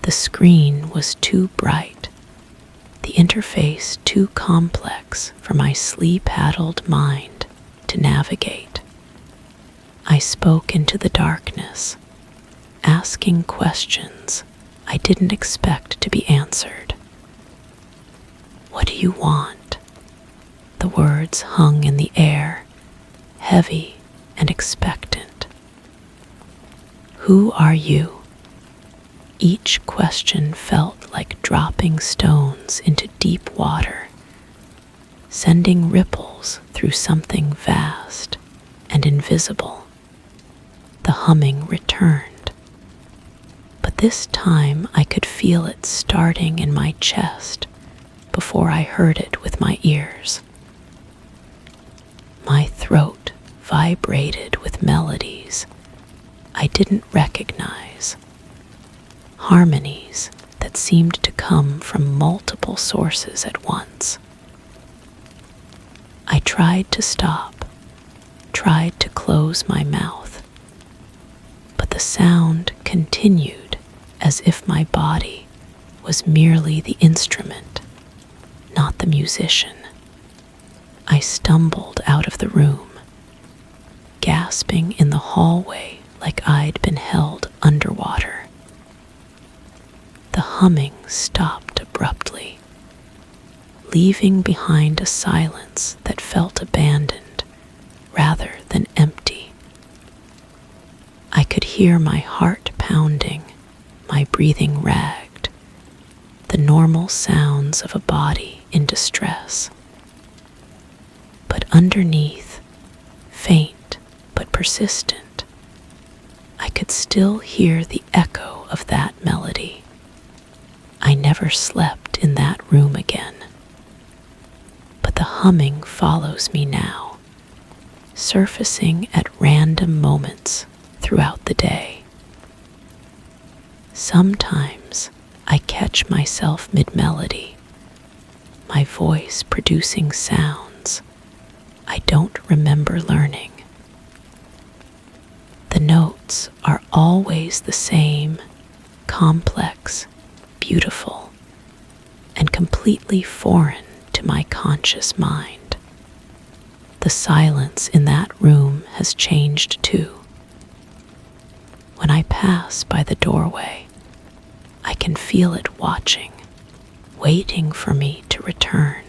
[SPEAKER 1] The screen was too bright, the interface too complex for my sleep-addled mind to navigate. I spoke into the darkness, asking questions I didn't expect to be answered. "What do you want?" The words hung in the air, heavy and expectant. "Who are you?" Each question felt like dropping stones into deep water, sending ripples through something vast and invisible. The humming returned, but this time I could feel it starting in my chest before I heard it with my ears. My throat vibrated with melodies I didn't recognize, harmonies that seemed to come from multiple sources at once. I tried to stop, tried to close my mouth, but the sound continued as if my body was merely the instrument, not the musician. I stumbled out of the room, gasping in the hallway like I'd been held underwater. The humming stopped abruptly, leaving behind a silence that felt abandoned rather than empty. I could hear my heart pounding, my breathing ragged, the normal sounds of a body in distress. But underneath, faint but persistent, I could still hear the echo of that melody. I never slept in that room again. But the humming follows me now, surfacing at random moments throughout the day. Sometimes I catch myself mid-melody, my voice producing sounds I don't remember learning. The notes are always the same, complex, beautiful, and completely foreign to my conscious mind. The silence in that room has changed too. When I pass by the doorway, I can feel it watching, waiting for me to return.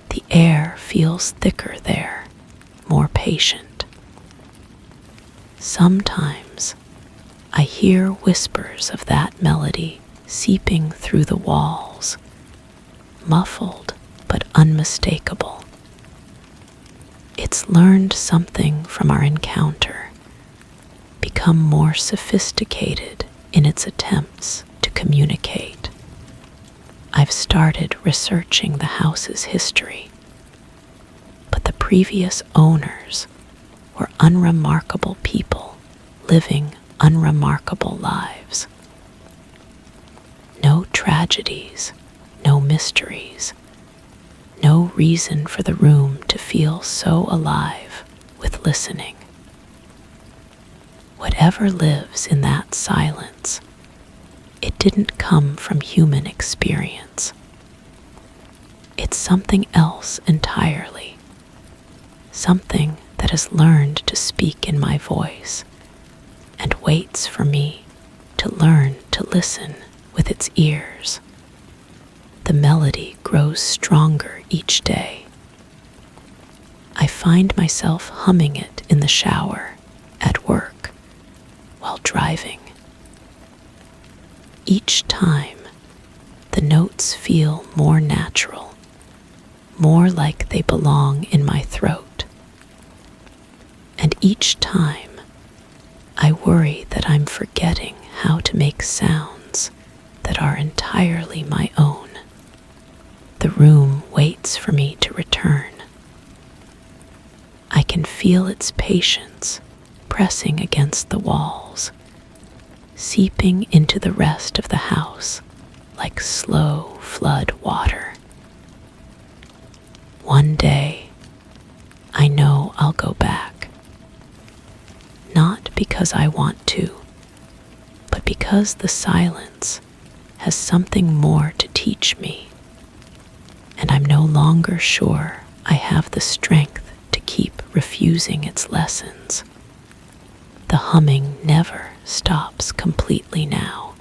[SPEAKER 1] The air feels thicker there, more patient. Sometimes I hear whispers of that melody seeping through the walls, muffled but unmistakable. It's learned something from our encounter, become more sophisticated in its attempts to communicate. I've started researching the house's history, but the previous owners were unremarkable people living unremarkable lives. No tragedies, no mysteries, no reason for the room to feel so alive with listening. Whatever lives in that silence, it didn't come from human experience. It's something else entirely, something that has learned to speak in my voice and waits for me to learn to listen with its ears. The melody grows stronger each day. I find myself humming it in the shower, at work, while driving. Each time, the notes feel more natural, more like they belong in my throat. And each time, I worry that I'm forgetting how to make sounds that are entirely my own. The room waits for me to return. I can feel its patience pressing against the walls, seeping into the rest of the house like slow flood water. One day, I know I'll go back. Not because I want to, but because the silence has something more to teach teach me, and I'm no longer sure I have the strength to keep refusing its lessons. The humming never stops completely now.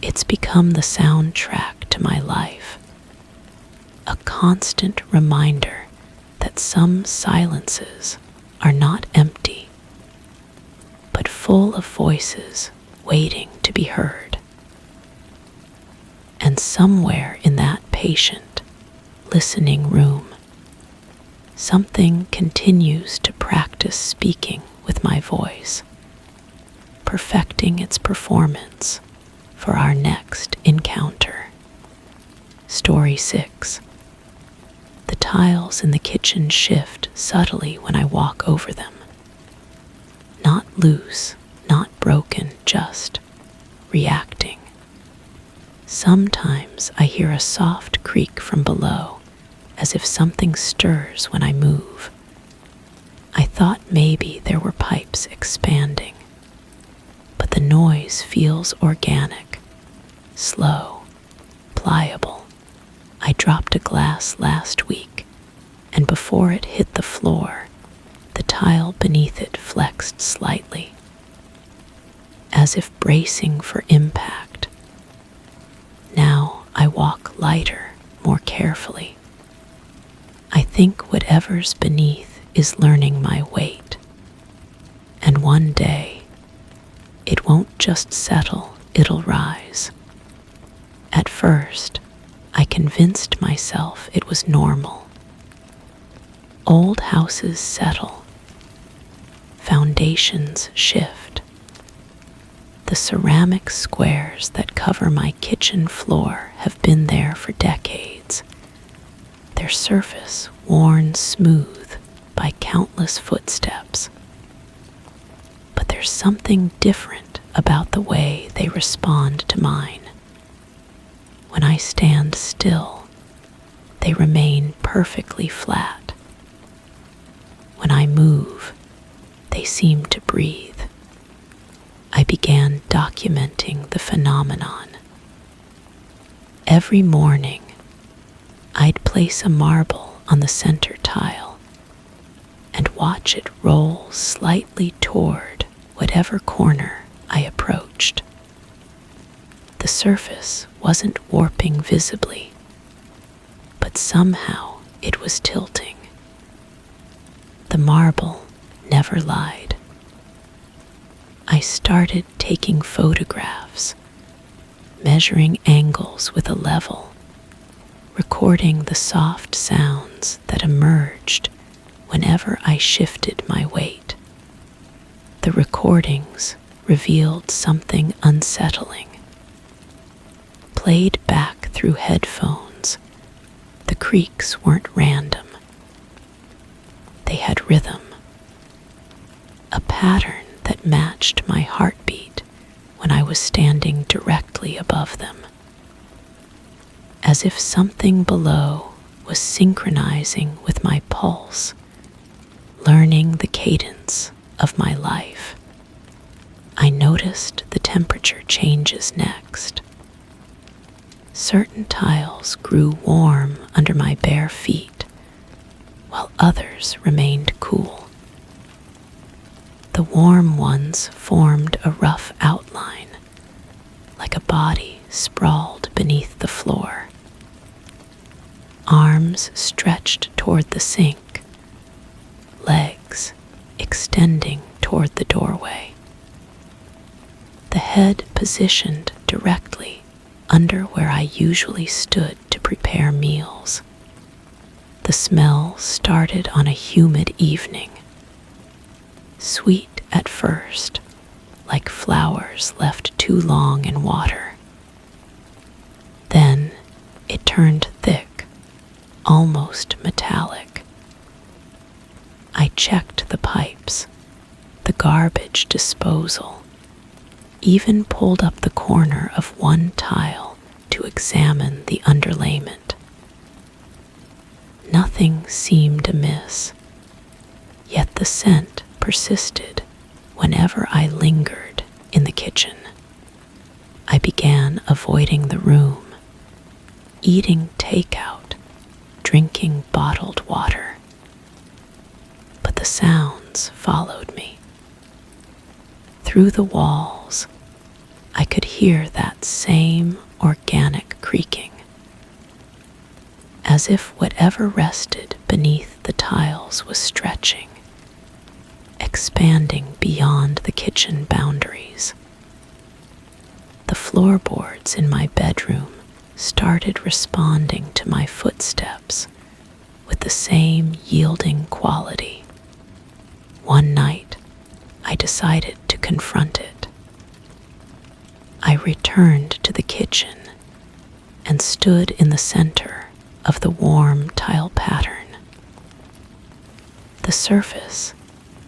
[SPEAKER 1] It's become the soundtrack to my life, a constant reminder that some silences are not empty, but full of voices waiting to be heard. And somewhere in that patient, listening room, something continues to practice speaking with my voice, perfecting its performance for our next encounter. Story 6. The tiles in the kitchen shift subtly when I walk over them. Not loose, not broken, just reacting. Sometimes I hear a soft creak from below, as if something stirs when I move. I thought maybe there were pipes expanding, but the noise feels organic, slow, pliable. I dropped a glass last week, and before it hit the floor, the tile beneath it flexed slightly, as if bracing for impact. Now I walk lighter, more carefully. I think whatever's beneath is learning my weight, and one day it won't just settle, it'll rise. At first, I convinced myself it was normal. Old houses settle, foundations shift. The ceramic squares that cover my kitchen floor have been there for decades, their surface worn smooth by countless footsteps. But there's something different about the way they respond to mine. When I stand still, they remain perfectly flat. When I move, they seem to breathe. I began documenting the phenomenon. Every morning, I'd place a marble on the center tile and watch it roll slightly toward whatever corner I approached. The surface wasn't warping visibly, but somehow it was tilting. The marble never lied. I started taking photographs, measuring angles with a level, recording the soft sounds that emerged whenever I shifted my weight. The recordings revealed something unsettling. Played back through headphones, the creaks weren't random. They had rhythm, a pattern that matched my heartbeat when I was standing directly above them, as if something below was synchronizing with my pulse, learning the cadence of my life. I noticed the temperature changes next. Certain tiles grew warm under my bare feet, while others remained cool. The warm ones formed a rough outline, like a body sprawled beneath the floor. Arms stretched toward the sink, legs extending toward the doorway. The head positioned directly under where I usually stood to prepare meals. The smell started on a humid evening, sweet at first, like flowers left too long in water. Then it turned thick, almost metallic. I checked the pipes, the garbage disposal, even pulled up the corner of one tile to examine the underlayment. Nothing seemed amiss, yet the scent persisted whenever I lingered in the kitchen. I began avoiding the room, eating takeout, drinking bottled water. But the sounds followed me. Through the walls, I could hear that same organic creaking, as if whatever rested beneath the tiles was stretching, expanding beyond the kitchen boundaries. The floorboards in my bedroom started responding to my footsteps with the same yielding quality. One night, I decided to confront it. I returned to the kitchen and stood in the center of the warm tile pattern. The surface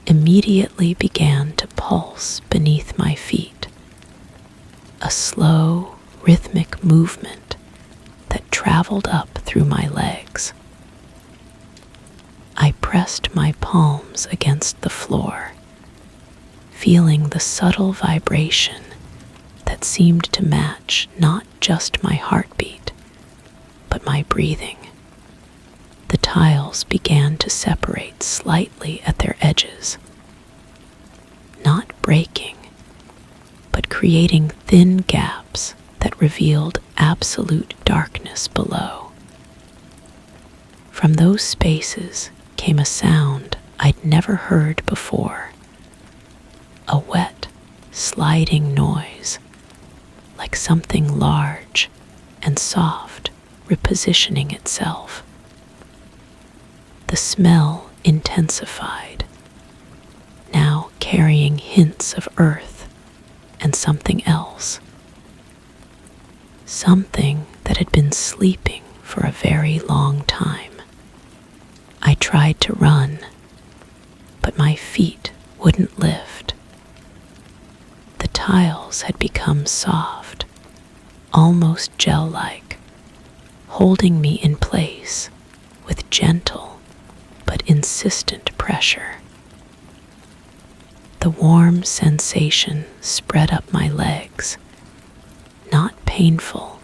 [SPEAKER 1] immediately began to pulse beneath my feet, a slow, rhythmic movement that traveled up through my legs. I pressed my palms against the floor, feeling the subtle vibration that seemed to match not just my heartbeat, but my breathing. The tiles began to separate slightly at their edges, not breaking, but creating thin gaps that revealed absolute darkness below. From those spaces came a sound I'd never heard before, a wet, sliding noise, like something large and soft repositioning itself. The smell intensified, now carrying hints of earth and something else. Something that had been sleeping for a very long time. I tried to run, but my feet wouldn't lift. The tiles had become soft, almost gel-like, holding me in place with gentle but insistent pressure. The warm sensation spread up my legs, not painful,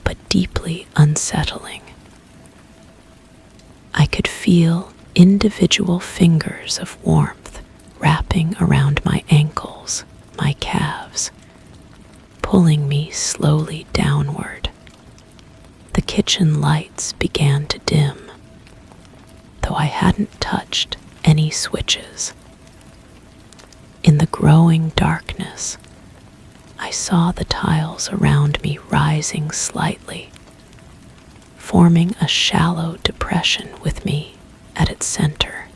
[SPEAKER 1] but deeply unsettling. I could feel individual fingers of warmth wrapping around my ankles, my calves, pulling me slowly downward. The kitchen lights began to dim, though I hadn't touched any switches. In the growing darkness, I saw the tiles around me rising slightly, forming a shallow depression with me at its center.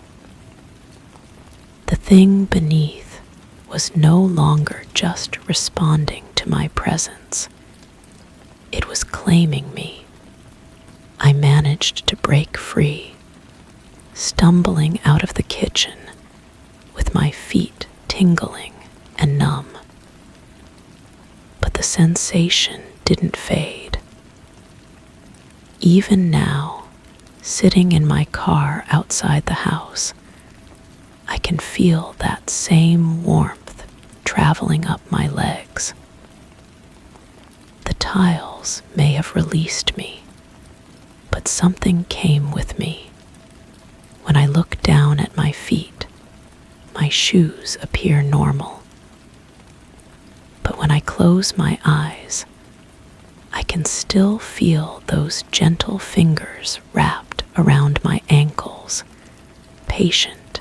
[SPEAKER 1] The thing beneath was no longer just responding to my presence. It was claiming me. I managed to break free, stumbling out of the kitchen with my feet tingling and numb. But the sensation didn't fade. Even now, sitting in my car outside the house, I can feel that same warmth traveling up my legs. The tiles may have released me, but something came with me. When I look down at my feet, my shoes appear normal. But when I close my eyes, I can still feel those gentle fingers wrapped around my ankles, patient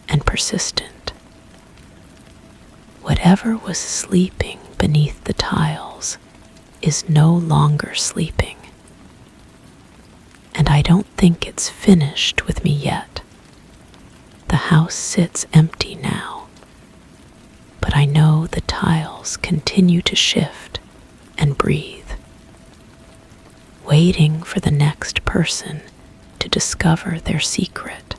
[SPEAKER 1] and persistent. Whatever was sleeping beneath the tiles is no longer sleeping. And I don't think it's finished with me yet. The house sits empty now, but I know the tiles continue to shift and breathe, waiting for the next person to discover their secret,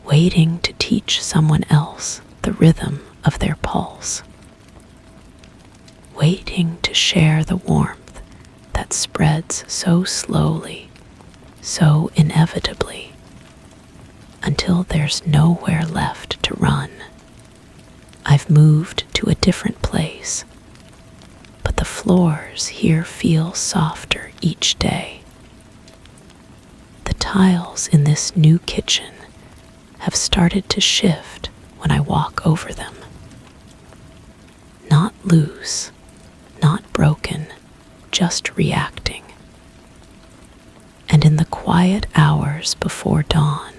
[SPEAKER 1] waiting to teach someone else the rhythm of their pulse, waiting to share the warmth that spreads so slowly, so inevitably, until there's nowhere left to run. I've moved to a different place, but the the floors here feel softer each day. The tiles in this new kitchen have started to shift when I walk over them. Not loose, not broken, just reacting. And in the quiet hours before dawn,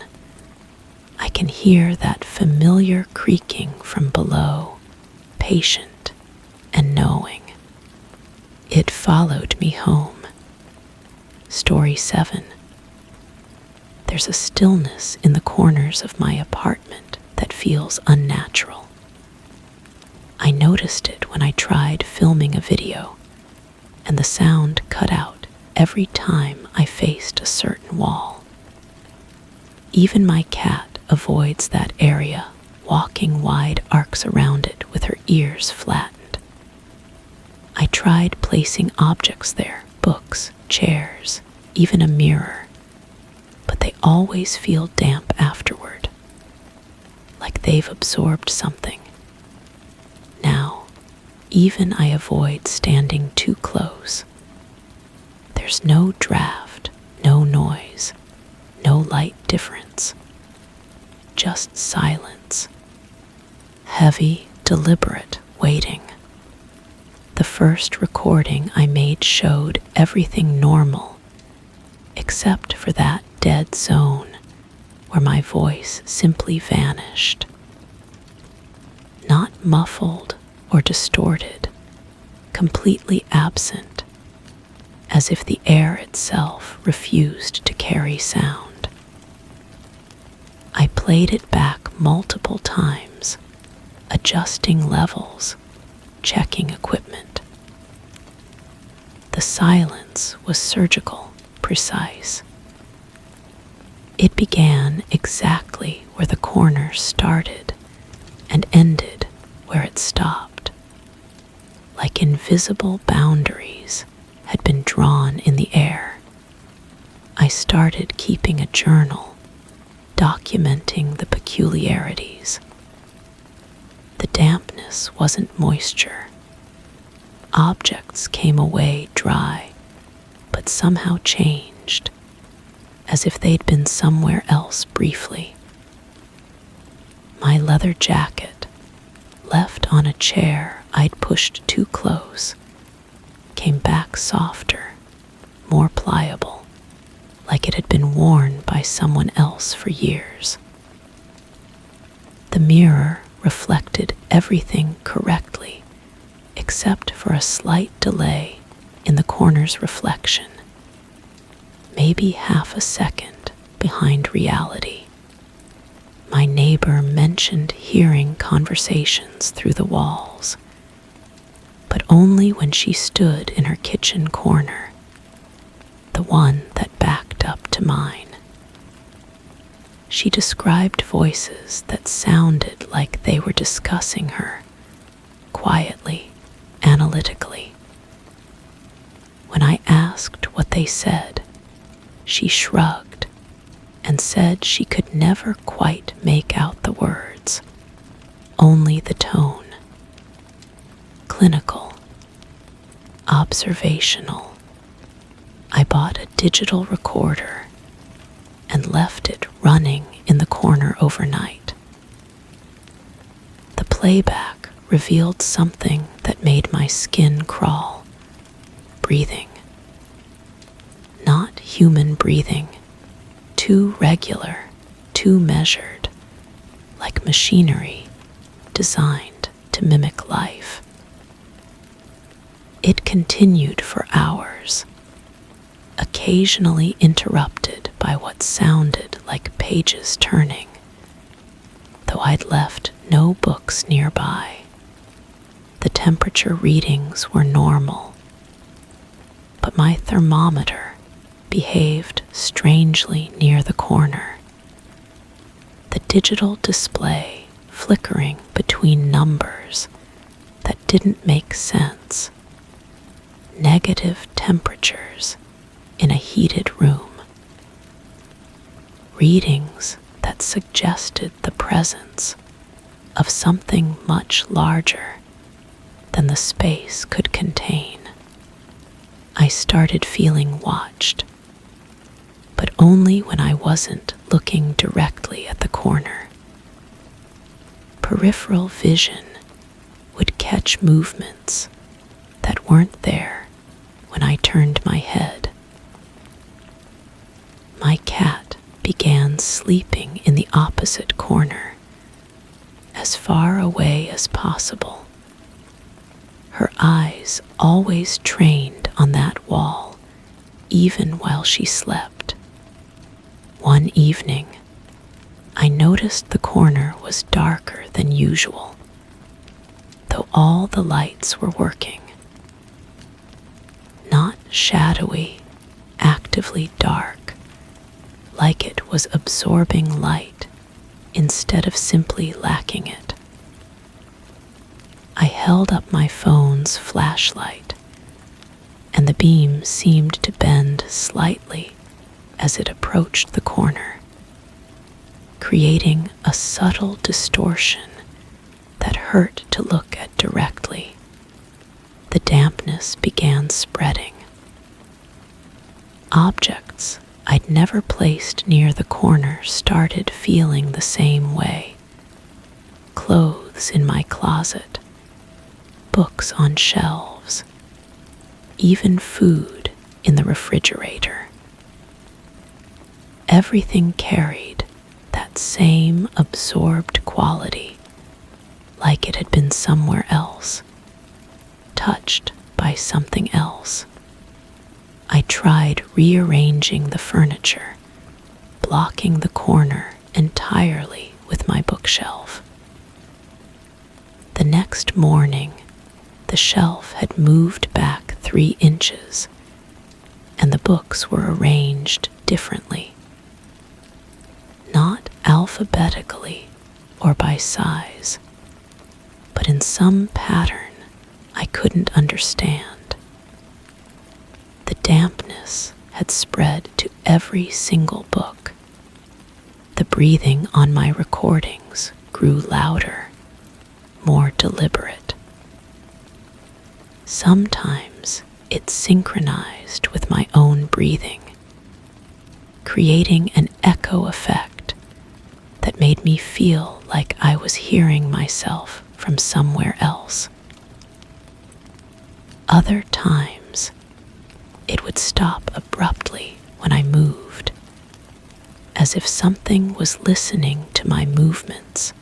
[SPEAKER 1] I can hear that familiar creaking from below, patient and knowing. It followed me home. Story 7. There's a stillness in the corners of my apartment that feels unnatural. I noticed it when I tried filming a video, and the sound cut out every time I faced a certain wall. Even my cat avoids that area, walking wide arcs around it with her ears flattened. I tried placing objects there, books, chairs, even a mirror, but they always feel damp afterward, like they've absorbed something. Now, even I avoid standing too close. There's no draft, no noise, no light difference. Just silence. Heavy, deliberate waiting. The first recording I made showed everything normal, except for that dead zone where my voice simply vanished. Not muffled or distorted, completely absent, as if the air itself refused to carry sound. I played it back multiple times, adjusting levels, checking equipment. The silence was surgical, precise. It began exactly where the corner started and ended where it stopped, like invisible boundaries had been drawn in the air. I started keeping a journal, documenting the peculiarities. The dampness wasn't moisture. Objects came away dry, but somehow changed, as if they'd been somewhere else briefly. My leather jacket, left on a chair I'd pushed too close, came back softer, more pliable, like it had been worn by someone else for years. The mirror reflected everything correctly, except for a slight delay in the corner's reflection, maybe half a second behind reality. My neighbor mentioned hearing conversations through the walls, but only when she stood in her kitchen corner, the one that backed up to mine. She described voices that sounded like they were discussing her, quietly, analytically. When I asked what they said, she shrugged and said she could never quite make out the words, only the tone. Clinical, observational. I bought a digital recorder and left it running in the corner overnight. The playback revealed something that made my skin crawl. Breathing. Not human breathing. Too regular, too measured, like machinery designed to mimic life. It continued for hours, occasionally interrupted by what sounded like pages turning, though I'd left no books nearby. The temperature readings were normal, but my thermometer behaved strangely near the corner. The digital display flickering between numbers that didn't make sense. Negative temperatures in a heated room. Readings that suggested the presence of something much larger than the space could contain. I started feeling watched, but only when I wasn't looking directly at the corner. Peripheral vision would catch movements that weren't there when I turned my head. My cat began sleeping in the opposite corner, as far away as possible. Her eyes always trained on that wall, even while she slept. One evening, I noticed the corner was darker than usual, though all the lights were working. Not shadowy, actively dark, like it was absorbing light instead of simply lacking it. I held up my phone's flashlight, and the beam seemed to bend slightly as it approached the corner, creating a subtle distortion that hurt to look at directly. The dampness began spreading. Objects I'd never placed near the corner started feeling the same way. Clothes in my closet, books on shelves, even food in the refrigerator. Everything carried that same absorbed quality, like it had been somewhere else, touched by something else. I tried rearranging the furniture, blocking the corner entirely with my bookshelf. The next morning, the shelf had moved back 3 inches, and the books were arranged differently. Not alphabetically or by size, but in some pattern I couldn't understand. The dampness had spread to every single book. The breathing on my recordings grew louder, more deliberate. Sometimes it synchronized with my own breathing, creating an echo effect that made me feel like I was hearing myself from somewhere else. Other times, it would stop abruptly when I moved, as if something was listening to my movements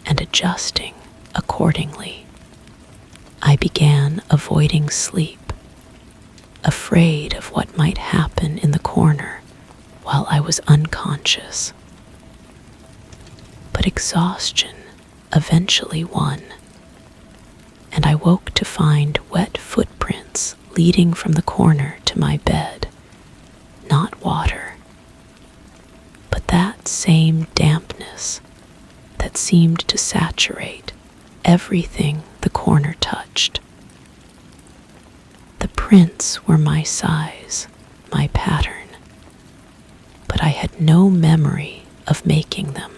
[SPEAKER 1] and adjusting accordingly. I began avoiding sleep, afraid of what might happen in the corner while I was unconscious. But exhaustion eventually won, and I woke to find wet footprints leading from the corner to my bed. Not water, but that same dampness that seemed to saturate everything the corner touched. The prints were my size, my pattern, but I had no memory of making them.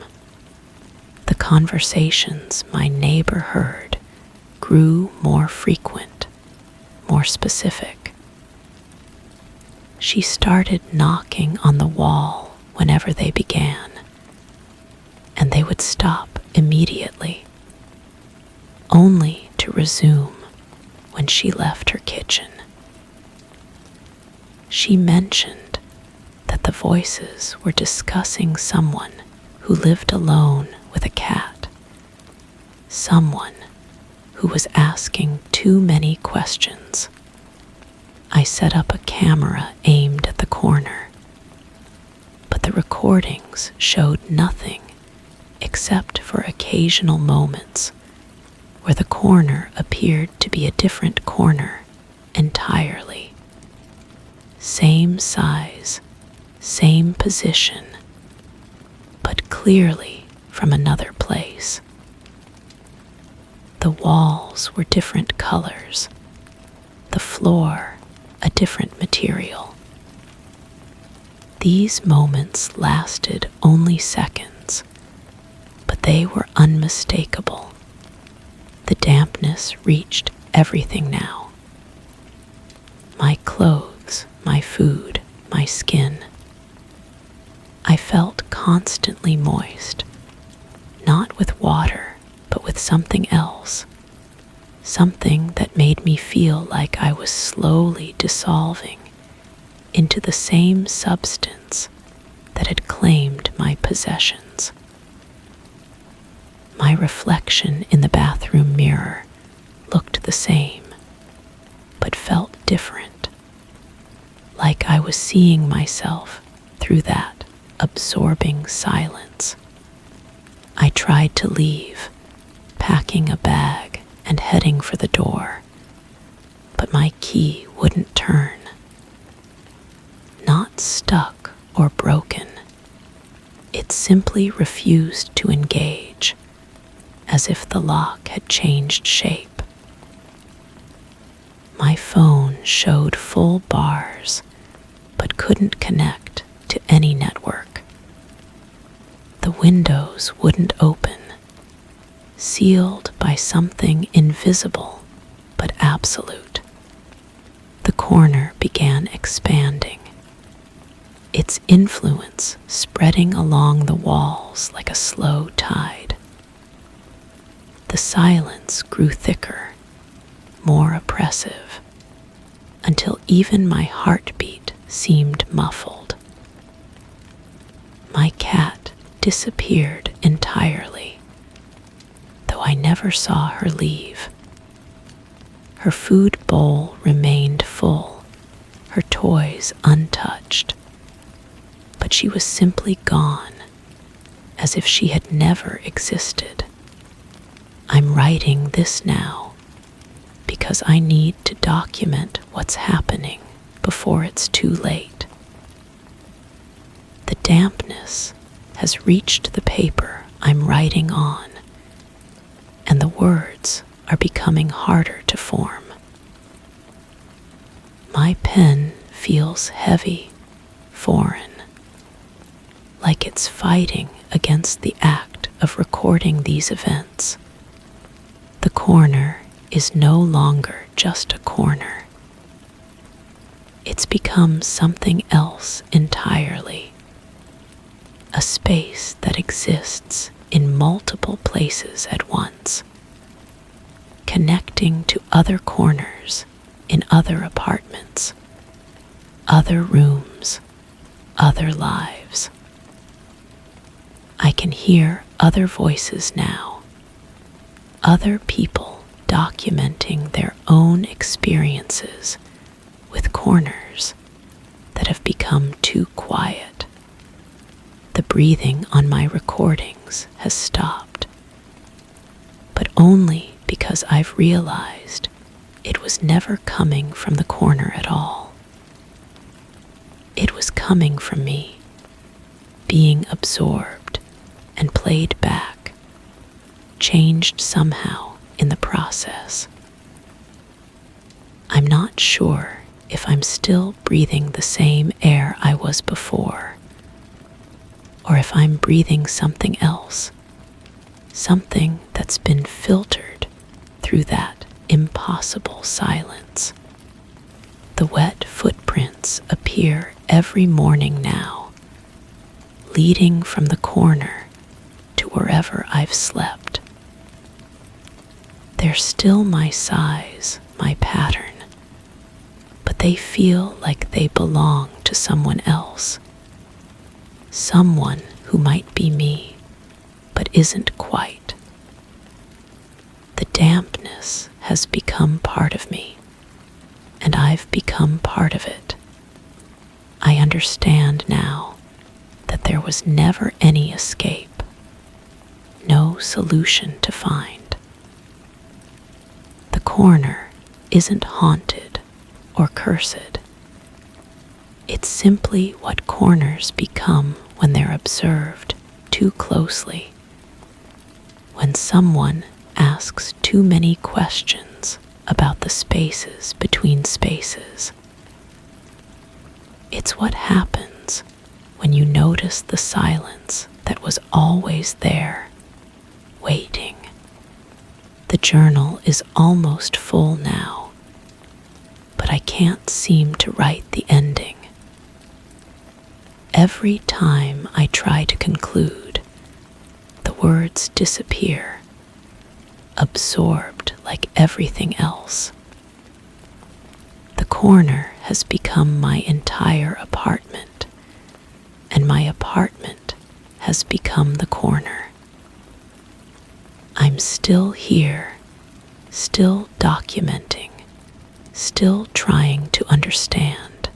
[SPEAKER 1] The conversations my neighbor heard grew more frequent, more specific. She started knocking on the wall whenever they began, and they would stop immediately, only to resume when she left her kitchen. She mentioned that the voices were discussing someone who lived alone with a cat, someone who was asking too many questions. I set up a camera aimed at the corner, but the recordings showed nothing except for occasional moments where the corner appeared to be a different corner entirely. Same size, same position, but clearly from another place. The walls were different colors, the floor a different material. These moments lasted only seconds, but they were unmistakable. The dampness reached everything now. my clothes, my food, my skin. I felt constantly moist, not with water, but with something else, something that made me feel like I was slowly dissolving into the same substance that had claimed my possessions. My reflection in the bathroom mirror looked the same, but felt different, like I was seeing myself through that absorbing silence. I tried to leave, packing a bag and heading for the door, but my key wouldn't turn. Not stuck or broken, it simply refused to engage, as if the lock had changed shape. My phone showed full bars, but couldn't connect to any network. The windows wouldn't open, sealed by something invisible but absolute. The corner began expanding, its influence spreading along the walls like a slow tide. The silence grew thicker, more oppressive, until even my heartbeat seemed muffled. My cat disappeared entirely, though I never saw her leave. Her food bowl remained full, her toys untouched, but she was simply gone, as if she had never existed. I'm writing this now because I need to document what's happening before it's too late. The dampness has reached the paper I'm writing on, and the words are becoming harder to form. My pen feels heavy, foreign, like it's fighting against the act of recording these events. The corner is no longer just a corner. It's become something else entirely. A space that exists in multiple places at once, connecting to other corners in other apartments, other rooms, other lives. I can hear other voices now, other people documenting their own experiences with corners that have become too quiet. The breathing on my recordings has stopped, but only because I've realized it was never coming from the corner at all. It was coming from me, being absorbed and played back, changed somehow in the process. I'm not sure if I'm still breathing the same air I was before, or if I'm breathing something else, something that's been filtered through that impossible silence. The wet footprints appear every morning now, leading from the corner to wherever I've slept. They're still my size, my pattern, but they feel like they belong to someone else. Someone who might be me, but isn't quite. The dampness has become part of me, and I've become part of it. I understand now that there was never any escape, no solution to find. The corner isn't haunted or cursed. It's simply what corners become when they're observed too closely, when someone asks too many questions about the spaces between spaces. It's what happens when you notice the silence that was always there, waiting. The journal is almost full now, but but I can't seem to write the ending. Every time I try to conclude, the words disappear, absorbed like everything else. The corner has become my entire apartment, and my apartment has become the corner. I'm still here, still documenting, still trying to understand,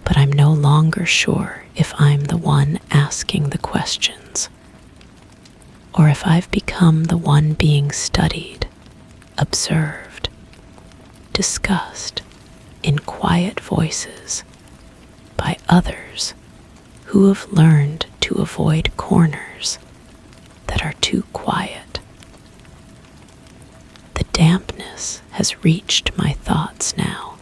[SPEAKER 1] but I'm no longer sure if I'm the one asking the questions, or if I've become the one being studied, observed, discussed in quiet voices by others who have learned to avoid corners that are too quiet. The dampness has reached my thoughts now,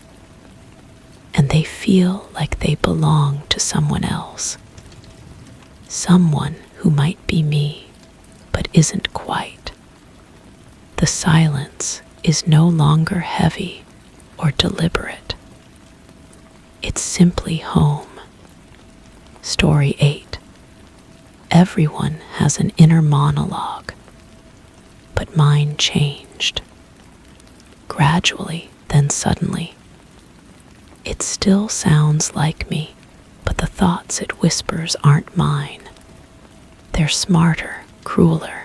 [SPEAKER 1] and they feel like they belong to someone else, someone who might be me, but isn't quite. The silence is no longer heavy or deliberate. It's simply home. Story 8. Everyone has an inner monologue, but mine changed. Gradually, then suddenly. It still sounds like me, but the thoughts it whispers aren't mine. They're smarter, crueler.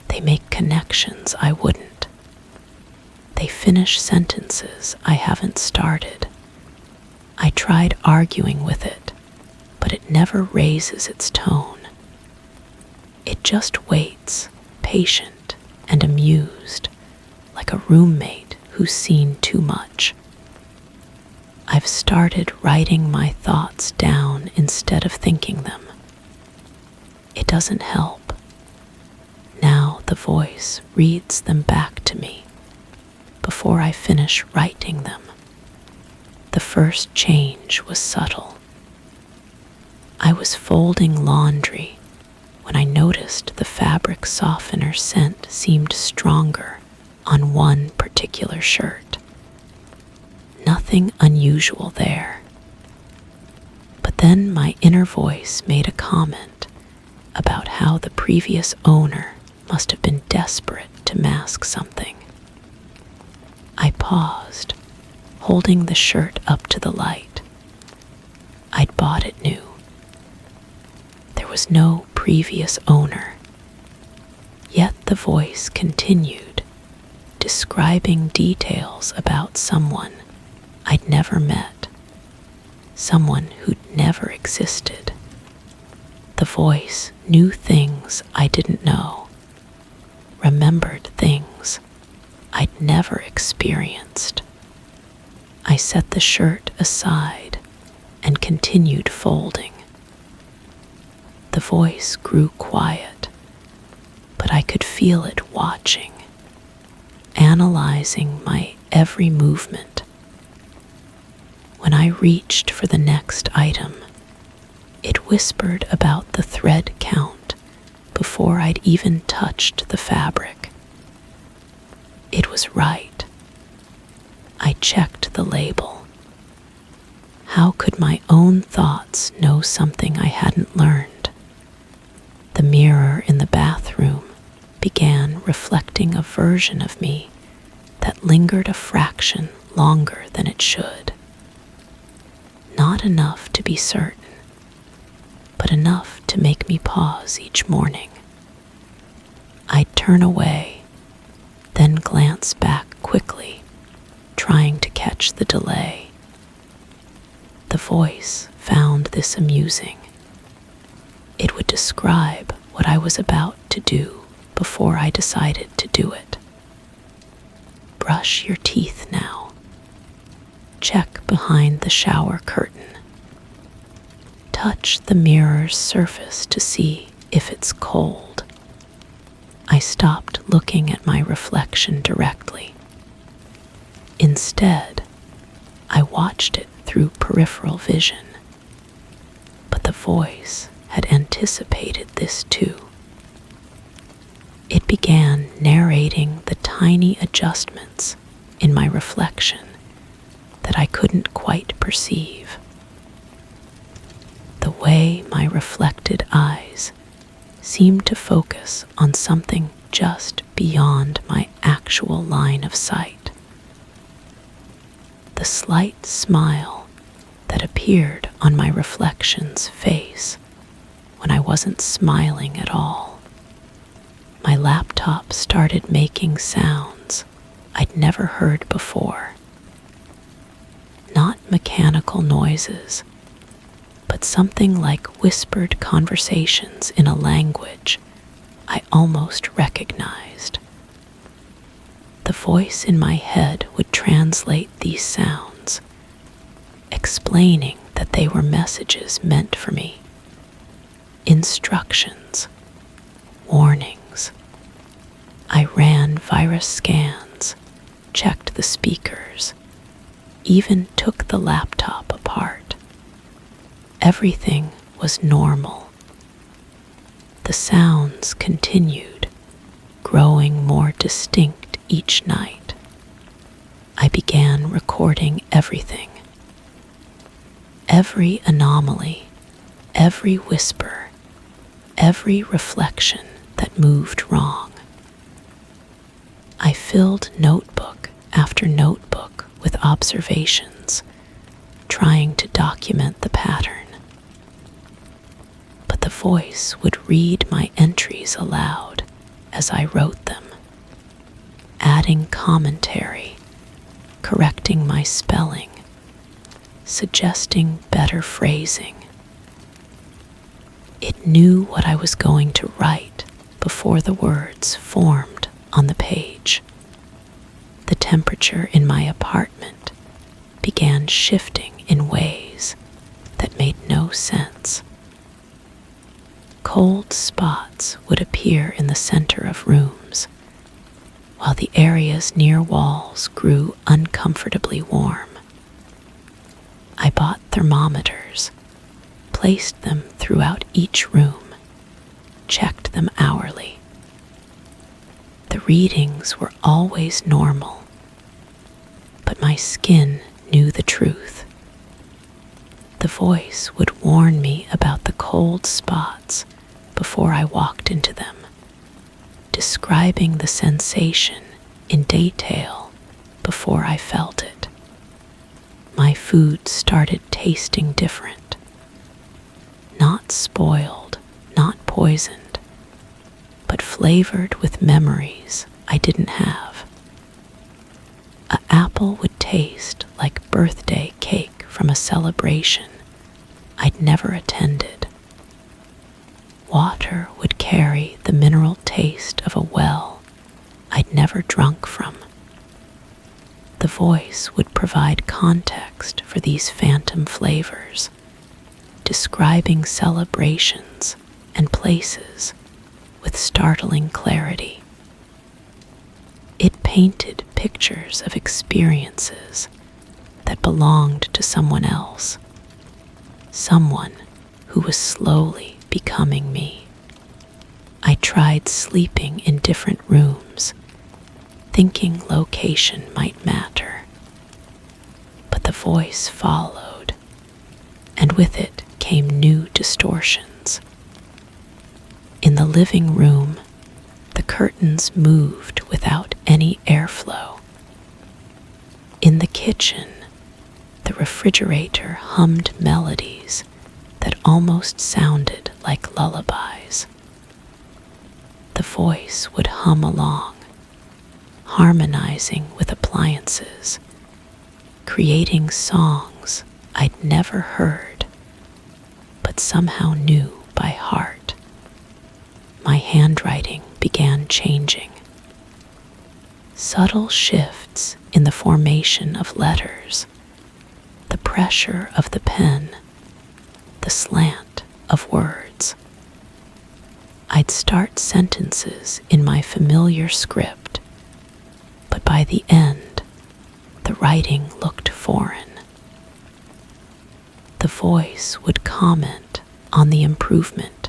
[SPEAKER 1] They make connections I wouldn't. They finish sentences I haven't started. I tried arguing with it, but it never raises its tone. It just waits, patient and amused, like a roommate who's seen too much. I've started writing my thoughts down instead of thinking them. It doesn't help. Now the voice reads them back to me before I finish writing them. The first change was subtle. I was folding laundry when I noticed the fabric softener scent seemed stronger on one particular shirt. Nothing unusual there. But then my inner voice made a comment about how the previous owner must have been desperate to mask something. I paused, holding the shirt up to the light. I'd bought it new. There was no previous owner. Yet the voice continued, describing details about someone I'd never met, someone who'd never existed. The voice knew things I didn't know, remembered things I'd never experienced. I set the shirt aside and continued folding. The voice grew quiet, but I could feel it watching, analyzing my every movement. When I reached for the next item, it whispered about the thread count before I'd even touched the fabric. It was right. I checked the label. How could my own thoughts know something I hadn't learned? The mirror in the bathroom began reflecting a version of me that lingered a fraction longer than it should. Not enough to be certain, but enough to make me pause each morning. I'd turn away, then glance back quickly, trying to catch the delay. The voice found this amusing. It would describe what I was about to do before I decided to do it. Brush your teeth now. Check behind the shower curtain. Touch the mirror's surface to see if it's cold. I stopped looking at my reflection directly. Instead, I watched it through peripheral vision. But the voice had anticipated this too. It began narrating the tiny adjustments in my reflection that I couldn't quite perceive. The way my reflected eyes seemed to focus on something just beyond my actual line of sight. The slight smile that appeared on my reflection's face when I wasn't smiling at all. My laptop started making sounds I'd never heard before. Not mechanical noises, but something like whispered conversations in a language I almost recognized. The voice in my head would translate these sounds, explaining that they were messages meant for me, instructions, warnings. I ran virus scans, checked the speakers, even took the laptop apart. Everything was normal. The sounds continued, growing more distinct each night. I began recording everything. Every anomaly, every whisper, every reflection that moved wrong. I filled notebook after notebook with observations, trying to document the pattern. But the voice would read my entries aloud as I wrote them, adding commentary, correcting my spelling, suggesting better phrasing. It knew what I was going to write before the words formed on the page. The temperature in my apartment began shifting in ways that made no sense. Cold spots would appear in the center of rooms, while the areas near walls grew uncomfortably warm. I bought thermometers, placed them throughout each room, checked them hourly. The readings were always normal, but my skin knew the truth. The voice would warn me about the cold spots before I walked into them, describing the sensation in detail before I felt it. My food started tasting different. Not spoiled, not poisoned, but flavored with memories I didn't have. An apple would taste like birthday cake from a celebration I'd never attended. Water would carry the mineral taste of a well I'd never drunk from. The voice would provide context for these phantom flavors, describing celebrations and places with startling clarity. It painted pictures of experiences that belonged to someone else, someone who was slowly becoming me. I tried sleeping in different rooms, thinking location might matter. But the voice followed, and with it came new distortions. In the living room, the curtains moved without any airflow. In the kitchen, the refrigerator hummed melodies that almost sounded like lullabies. The voice would hum along, harmonizing with appliances, creating songs I'd never heard, but somehow knew by heart. My handwriting began changing. Subtle shifts in the formation of letters, the pressure of the pen, the slant of words. I'd start sentences in my familiar script, but by the end, the writing looked foreign. The voice would comment on the improvement,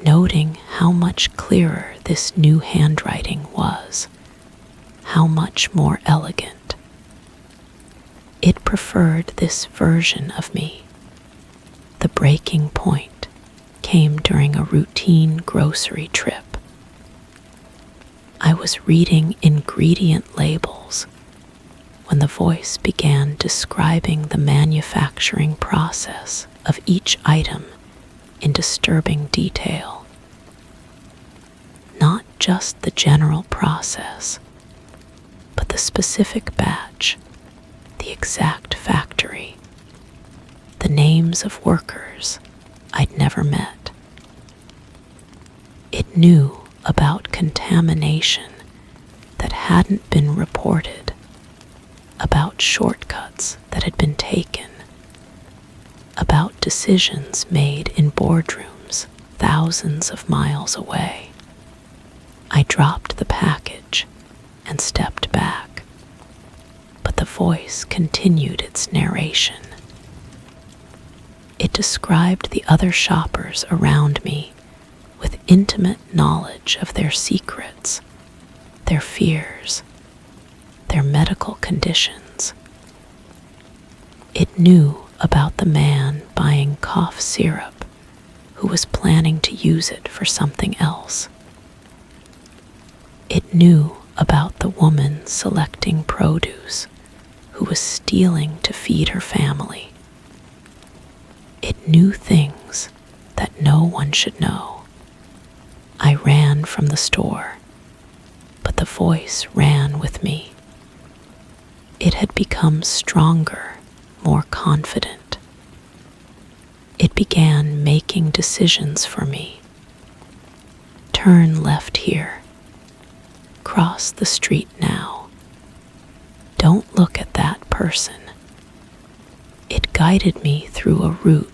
[SPEAKER 1] noting how much clearer this new handwriting was, how much more elegant. preferred this version of me. The breaking point came during a routine grocery trip. I was reading ingredient labels when the voice began describing the manufacturing process of each item in disturbing detail. Not just the general process, but the specific batch, the exact factory, the names of workers I'd never met. It knew about contamination that hadn't been reported, about shortcuts that had been taken, about decisions made in boardrooms thousands of miles away. I dropped the package and stepped back, but the voice continued its narration. It described the other shoppers around me with intimate knowledge of their secrets, their fears, their medical conditions. It knew about the man buying cough syrup who was planning to use it for something else. It knew about the woman selecting produce who was stealing to feed her family. It knew things that no one should know. I ran from the store, but the voice ran with me. It had become stronger, more confident. It began making decisions for me. Turn left here. Cross the street now. Don't look at that person. It guided me through a route